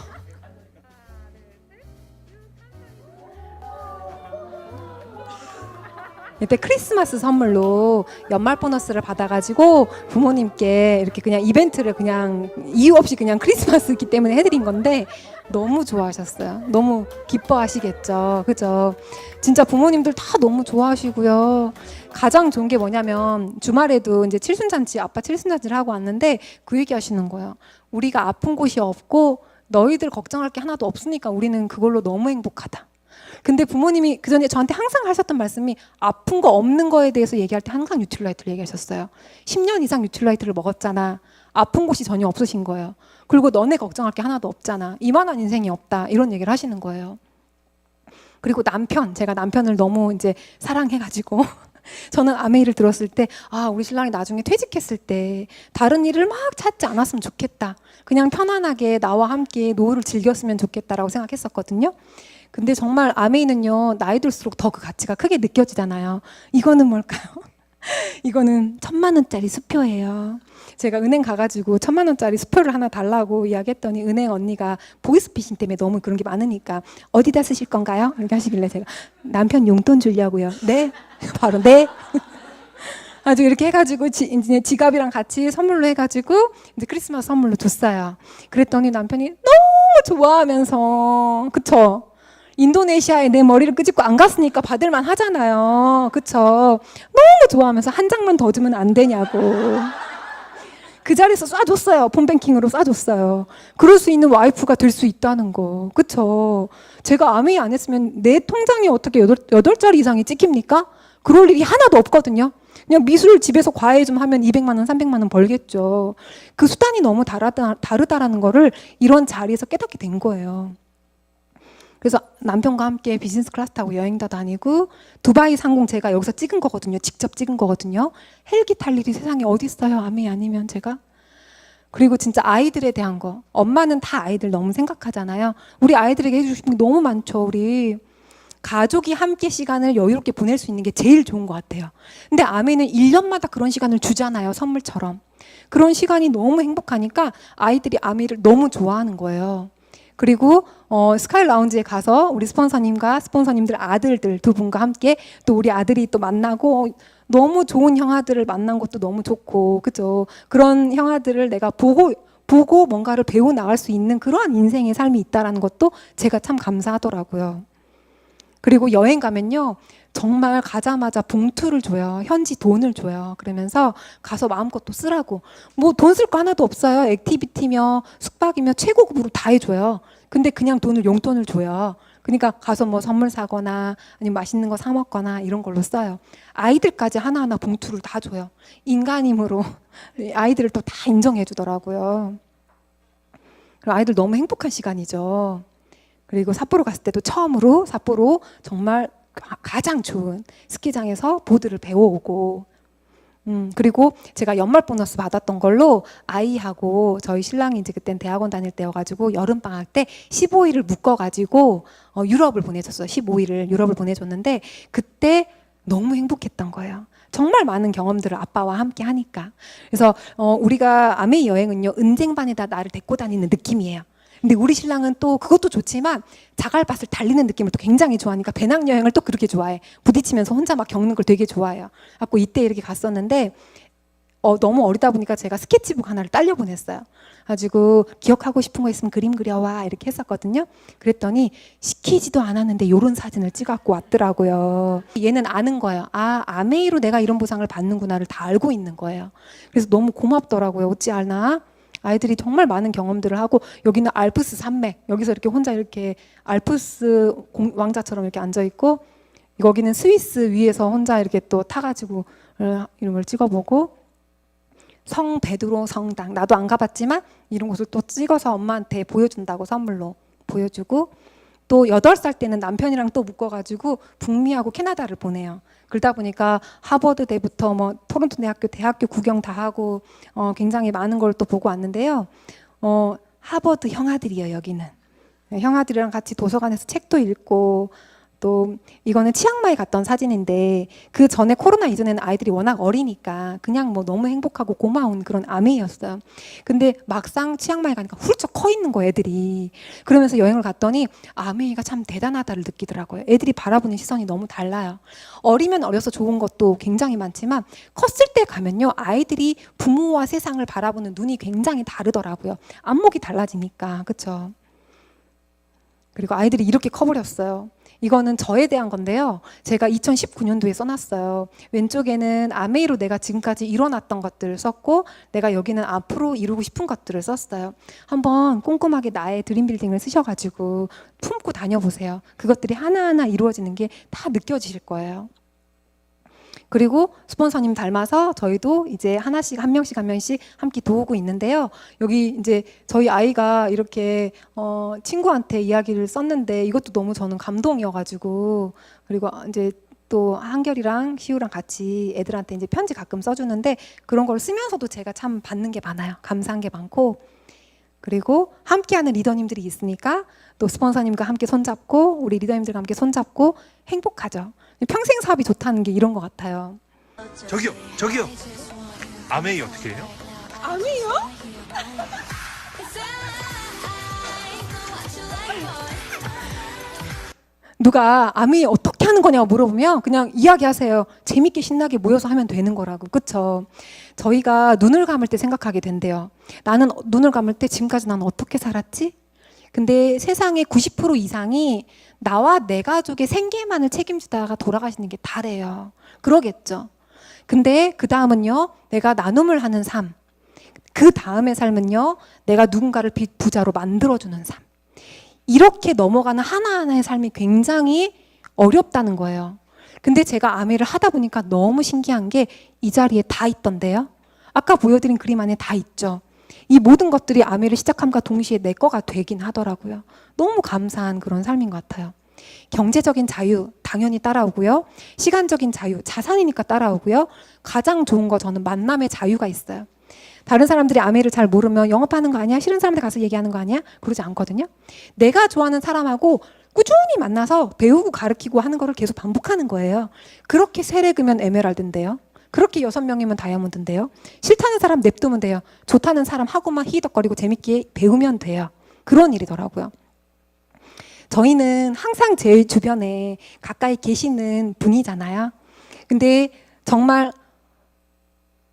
이때 크리스마스 선물로 연말 보너스를 받아가지고 부모님께 이렇게 그냥 이벤트를 그냥 이유 없이 그냥 크리스마스이기 때문에 해드린 건데 너무 좋아하셨어요. 너무 기뻐하시겠죠. 그죠? 진짜 부모님들 다 너무 좋아하시고요. 가장 좋은 게 뭐냐면 주말에도 이제 칠순잔치, 아빠 칠순잔치를 하고 왔는데 그 얘기 하시는 거예요. 우리가 아픈 곳이 없고 너희들 걱정할 게 하나도 없으니까 우리는 그걸로 너무 행복하다. 근데 부모님이 그전에 저한테 항상 하셨던 말씀이 아픈 거 없는 거에 대해서 얘기할 때 항상 뉴트릴라이트를 얘기하셨어요. 10년 이상 뉴트릴라이트를 먹었잖아. 아픈 곳이 전혀 없으신 거예요. 그리고 너네 걱정할 게 하나도 없잖아. 이만한 인생이 없다. 이런 얘기를 하시는 거예요. 그리고 제가 남편을 너무 이제 사랑해가지고 저는 아메이를 들었을 때 우리 신랑이 나중에 퇴직했을 때 다른 일을 막 찾지 않았으면 좋겠다. 그냥 편안하게 나와 함께 노후를 즐겼으면 좋겠다라고 생각했었거든요. 근데 정말 아메이는요 나이 들수록 더 그 가치가 크게 느껴지잖아요. 이거는 뭘까요? 이거는 1,000만 원짜리 수표예요. 제가 은행 가가지고 1,000만 원짜리 수표를 하나 달라고 이야기했더니 은행 언니가 보이스피싱 때문에 너무 그런 게 많으니까 어디다 쓰실 건가요? 이렇게 하시길래 제가 남편 용돈 주려고요. 네? 바로 네? 아주 이렇게 해가지고 이제 지갑이랑 같이 선물로 해가지고 이제 크리스마스 선물로 줬어요. 그랬더니 남편이 너무 좋아하면서 그쵸? 인도네시아에 내 머리를 끄집고 안 갔으니까 받을만 하잖아요. 그쵸? 너무 좋아하면서 한 장만 더 주면 안 되냐고. 그 자리에서 쏴줬어요. 폰뱅킹으로 쏴줬어요. 그럴 수 있는 와이프가 될 수 있다는 거. 그쵸? 제가 아메이 안 했으면 내 통장에 어떻게 8자리 이상이 찍힙니까? 그럴 일이 하나도 없거든요. 그냥 미술 집에서 과외 좀 하면 200만 원, 300만 원 벌겠죠. 그 수단이 너무 다르다라는 거를 이런 자리에서 깨닫게 된 거예요. 그래서 남편과 함께 비즈니스 클래스 타고 여행도 다니고 두바이 상공 제가 여기서 찍은 거거든요. 직접 찍은 거거든요. 헬기 탈 일이 세상에 어디 있어요? 아메이 아니면 제가. 그리고 진짜 아이들에 대한 거. 엄마는 다 아이들 너무 생각하잖아요. 우리 아이들에게 해주시는 게 너무 많죠. 우리 가족이 함께 시간을 여유롭게 보낼 수 있는 게 제일 좋은 것 같아요. 근데 아메이는 1년마다 그런 시간을 주잖아요. 선물처럼. 그런 시간이 너무 행복하니까 아이들이 아메이를 너무 좋아하는 거예요. 그리고 스카이 라운지에 가서 우리 스폰서님과 스폰서님들 아들들 두 분과 함께 또 우리 아들이 또 만나고 너무 좋은 형아들을 만난 것도 너무 좋고, 그죠? 그런 형아들을 내가 보고 뭔가를 배워 나갈 수 있는 그러한 인생의 삶이 있다라는 것도 제가 참 감사하더라고요. 그리고 여행 가면요, 정말 가자마자 봉투를 줘요. 현지 돈을 줘요. 그러면서 가서 마음껏 또 쓰라고. 뭐 돈 쓸 거 하나도 없어요. 액티비티며 숙박이며 최고급으로 다 해줘요. 근데 그냥 용돈을 줘요. 그러니까 가서 뭐 선물 사거나 아니면 맛있는 거 사 먹거나 이런 걸로 써요. 아이들까지 하나하나 봉투를 다 줘요. 인간임으로 아이들을 또 다 인정해 주더라고요. 그리고 아이들 너무 행복한 시간이죠. 그리고 삿포로 갔을 때도 처음으로 삿포로 정말 가장 좋은 스키장에서 보드를 배워오고, 그리고 제가 연말 보너스 받았던 걸로 아이하고 저희 신랑이 이제 그땐 대학원 다닐 때여가지고 여름방학 때 15일을 묶어가지고 유럽을 보내줬어요. 15일을 유럽을 보내줬는데 그때 너무 행복했던 거예요. 정말 많은 경험들을 아빠와 함께 하니까. 그래서 우리가 아메이 여행은요, 은쟁반에다 나를 데리고 다니는 느낌이에요. 근데 우리 신랑은 또 그것도 좋지만 자갈밭을 달리는 느낌을 또 굉장히 좋아하니까 배낭여행을 또 그렇게 좋아해. 부딪히면서 혼자 막 겪는 걸 되게 좋아해요. 갖고 이때 이렇게 갔었는데 너무 어리다 보니까 제가 스케치북 하나를 딸려 보냈어요. 가지고 기억하고 싶은 거 있으면 그림 그려와 이렇게 했었거든요. 그랬더니 시키지도 않았는데 이런 사진을 찍어갖고 왔더라고요. 얘는 아는 거예요. 아, 아메이로 내가 이런 보상을 받는구나를 다 알고 있는 거예요. 그래서 너무 고맙더라고요. 어찌 알나? 아이들이 정말 많은 경험들을 하고, 여기는 알프스 산맥, 여기서 이렇게 혼자 이렇게 알프스 왕자처럼 이렇게 앉아 있고, 여기는 스위스 위에서 혼자 이렇게 또 타가지고 이런 걸 찍어보고, 성 베드로 성당, 나도 안 가봤지만 이런 곳을 또 찍어서 엄마한테 보여준다고 선물로 보여주고, 또 8살 때는 남편이랑 또 묶어가지고 북미하고 캐나다를 보내요. 그러다 보니까 하버드대부터 뭐 토론토 대학교 구경 다 하고 굉장히 많은 걸 또 보고 왔는데요. 하버드 형아들이에요, 여기는. 형아들이랑 같이 도서관에서 책도 읽고, 또 이거는 치앙마이 갔던 사진인데 그 전에 코로나 이전에는 아이들이 워낙 어리니까 그냥 뭐 너무 행복하고 고마운 그런 아메이였어요. 근데 막상 치앙마이 가니까 훌쩍 커 있는 거 애들이. 그러면서 여행을 갔더니 아메이가 참 대단하다를 느끼더라고요. 애들이 바라보는 시선이 너무 달라요. 어리면 어려서 좋은 것도 굉장히 많지만 컸을 때 가면요, 아이들이 부모와 세상을 바라보는 눈이 굉장히 다르더라고요. 안목이 달라지니까. 그렇죠? 그리고 아이들이 이렇게 커버렸어요. 이거는 저에 대한 건데요. 제가 2019년도에 써놨어요. 왼쪽에는 아메이로 내가 지금까지 이뤄놨던 것들을 썼고, 내가 여기는 앞으로 이루고 싶은 것들을 썼어요. 한번 꼼꼼하게 나의 드림빌딩을 쓰셔가지고 품고 다녀보세요. 그것들이 하나하나 이루어지는 게 다 느껴지실 거예요. 그리고 스폰서님 닮아서 저희도 이제 하나씩 한 명씩 함께 도우고 있는데요. 여기 이제 저희 아이가 이렇게 친구한테 이야기를 썼는데 이것도 너무 저는 감동이어가지고, 그리고 이제 또 한결이랑 시우랑 같이 애들한테 이제 편지 가끔 써주는데 그런 걸 쓰면서도 제가 참 받는 게 많아요. 감사한 게 많고, 그리고 함께하는 리더님들이 있으니까 또 스폰서님과 함께 손잡고 우리 리더님들과 함께 손잡고 행복하죠. 평생 사업이 좋다는 게 이런 것 같아요. 저기요. 아메이 어떻게 해요? 아니요? 누가 아미 어떻게 하는 거냐고 물어보면 그냥 이야기하세요. 재밌게 신나게 모여서 하면 되는 거라고. 그쵸? 저희가 눈을 감을 때 생각하게 된대요. 나는 눈을 감을 때 지금까지 나는 어떻게 살았지? 근데 세상의 90% 이상이 나와 내 가족의 생계만을 책임지다가 돌아가시는 게 다래요. 그러겠죠. 근데 그 다음은요, 내가 나눔을 하는 삶. 그 다음의 삶은요, 내가 누군가를 부자로 만들어주는 삶. 이렇게 넘어가는 하나하나의 삶이 굉장히 어렵다는 거예요. 근데 제가 아메를 하다 보니까 너무 신기한 게 이 자리에 다 있던데요. 아까 보여드린 그림 안에 다 있죠. 이 모든 것들이 아메를 시작함과 동시에 내 거가 되긴 하더라고요. 너무 감사한 그런 삶인 것 같아요. 경제적인 자유 당연히 따라오고요. 시간적인 자유, 자산이니까 따라오고요. 가장 좋은 거 저는 만남의 자유가 있어요. 다른 사람들이 아메를 잘 모르면 영업하는 거 아니야? 싫은 사람한테 가서 얘기하는 거 아니야? 그러지 않거든요. 내가 좋아하는 사람하고 꾸준히 만나서 배우고 가르치고 하는 거를 계속 반복하는 거예요. 그렇게 세례그면 에메랄드인데요. 그렇게 6명이면 다이아몬드인데요. 싫다는 사람 냅두면 돼요. 좋다는 사람하고만 히덕거리고 재밌게 배우면 돼요. 그런 일이더라고요. 저희는 항상 제 주변에 가까이 계시는 분이잖아요. 근데 정말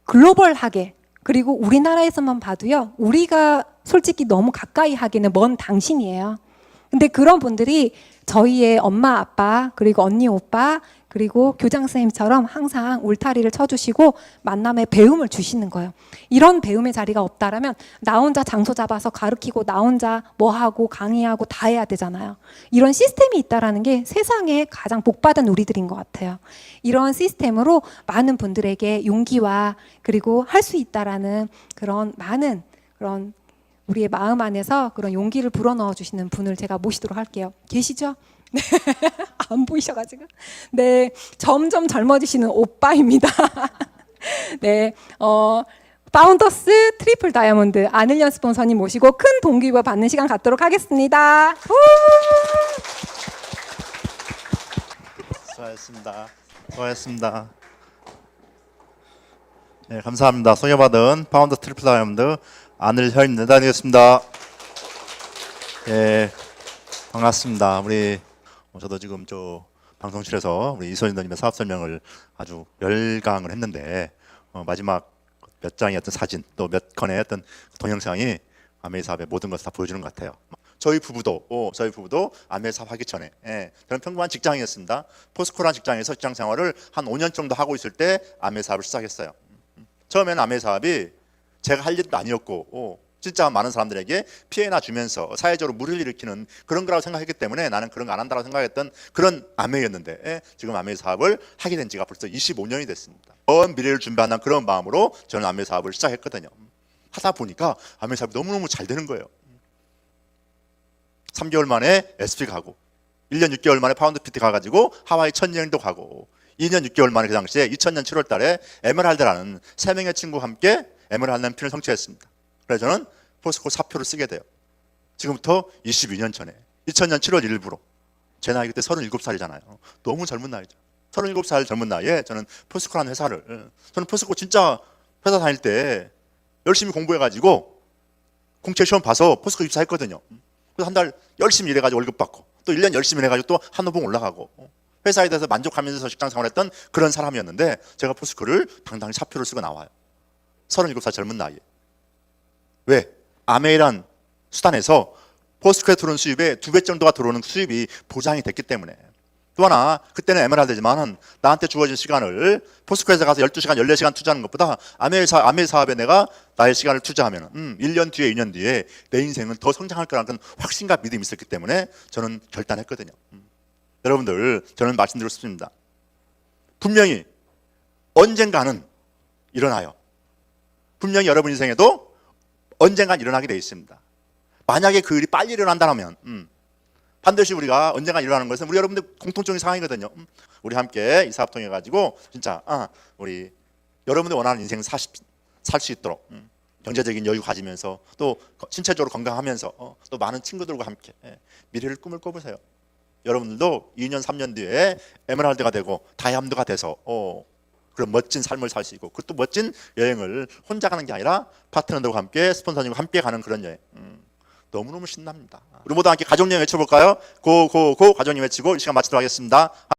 글로벌하게, 그리고 우리나라에서만 봐도요, 우리가 솔직히 너무 가까이 하기는 먼 당신이에요. 근데 그런 분들이 저희의 엄마, 아빠, 그리고 언니, 오빠, 그리고 교장 선생님처럼 항상 울타리를 쳐주시고 만남의 배움을 주시는 거예요. 이런 배움의 자리가 없다라면 나 혼자 장소 잡아서 가르치고 나 혼자 뭐 하고 강의하고 다 해야 되잖아요. 이런 시스템이 있다라는 게 세상에 가장 복받은 우리들인 것 같아요. 이런 시스템으로 많은 분들에게 용기와 그리고 할 수 있다라는 그런 많은 그런 우리의 마음 안에서 그런 용기를 불어넣어 주시는 분을 제가 모시도록 할게요. 계시죠? 네. 안 보이셔가지고. 네. 점점 젊어지시는 오빠입니다. 네. 파운더스 트리플 다이아몬드 안을연 스폰서님 모시고 큰 동기부여 받는 시간 갖도록 하겠습니다. 수고하셨습니다. 수고하셨습니다. 네, 감사합니다. 소개받은 파운더 트리플 다이아몬드 안을현 내단이었습니다. 예, 반갑습니다. 저도 지금 방송실에서 우리 이소연 대님의 사업 설명을 아주 열강을 했는데 마지막 몇 장의 어떤 사진 또 몇 건의 어떤 동영상이 아메이 사업의 모든 것을 다 보여주는 것 같아요. 저희 부부도 아메이 사업 하기 전에 저는 평범한 직장이었습니다. 포스코라는 직장에서 직장 생활을 한 5년 정도 하고 있을 때 아메이 사업을 시작했어요. 처음에는 아메이 사업이 제가 할 일도 아니었고 진짜 많은 사람들에게 피해나 주면서 사회적으로 물을 일으키는 그런 거라고 생각했기 때문에 나는 그런 거 안 한다고 생각했던 그런 아메이였는데 지금 아메이 사업을 하게 된 지가 벌써 25년이 됐습니다. 먼 미래를 준비하는 그런 마음으로 저는 아메이 사업을 시작했거든요. 하다 보니까 아메이 사업이 너무너무 잘 되는 거예요. 3개월 만에 SP 가고 1년 6개월 만에 파운드 PT 가가지고 하와이 천여행도 가고 2년 6개월 만에 그 당시에 2000년 7월 달에 에메랄드라는 3명의 친구와 함께 에메랄드 핀을 성취했습니다. 그래서 저는 포스코 사표를 쓰게 돼요. 지금부터 22년 전에 2000년 7월 1일부로 제 나이 그때 37살이잖아요. 너무 젊은 나이죠. 37살 젊은 나이에 저는 포스코라는 회사를 저는 포스코 진짜 회사 다닐 때 열심히 공부해가지고 공채 시험 봐서 포스코 입사했거든요. 그래서 한 달 열심히 일해가지고 월급 받고 또 1년 열심히 일해가지고 또 한 호봉 올라가고 회사에 대해서 만족하면서 직장 생활했던 그런 사람이었는데 제가 포스코를 당당히 사표를 쓰고 나와요. 37살 젊은 나이에. 왜? 아메이란 수단에서 포스코에 들어오는 수입의 2배 정도가 들어오는 수입이 보장이 됐기 때문에. 또 하나 그때는 에메랄드지만 나한테 주어진 시간을 포스코에서 가서 12시간 14시간 투자하는 것보다 아메이 사업에 내가 나의 시간을 투자하면 1년 뒤에 2년 뒤에 내 인생은 더 성장할 거라는 그런 확신과 믿음이 있었기 때문에 저는 결단했거든요. 여러분들 저는 말씀드리고 싶습니다. 분명히 언젠가는 일어나요. 분명히 여러분 인생에도 언젠간 일어나게 되어 있습니다. 만약에 그 일이 빨리 일어난다면 반드시 우리가 언젠가 일어나는 것은 우리 여러분들 공통적인 상황이거든요. 우리 함께 이 사업 통해 가지고 진짜 우리 여러분들 원하는 인생 살 수 있도록 경제적인 여유 가지면서 또 신체적으로 건강하면서 또 많은 친구들과 함께 미래를 꿈을 꿔보세요. 여러분들도 2년 3년 뒤에 에메랄드가 되고 다이아몬드가 돼서 그런 멋진 삶을 살 수 있고 그것도 멋진 여행을 혼자 가는 게 아니라 파트너들과 함께 스폰서님과 함께 가는 그런 여행 너무너무 신납니다. 우리 모두 함께 가족여행 외쳐볼까요? 고고고 가족여행 외치고 이 시간 마치도록 하겠습니다.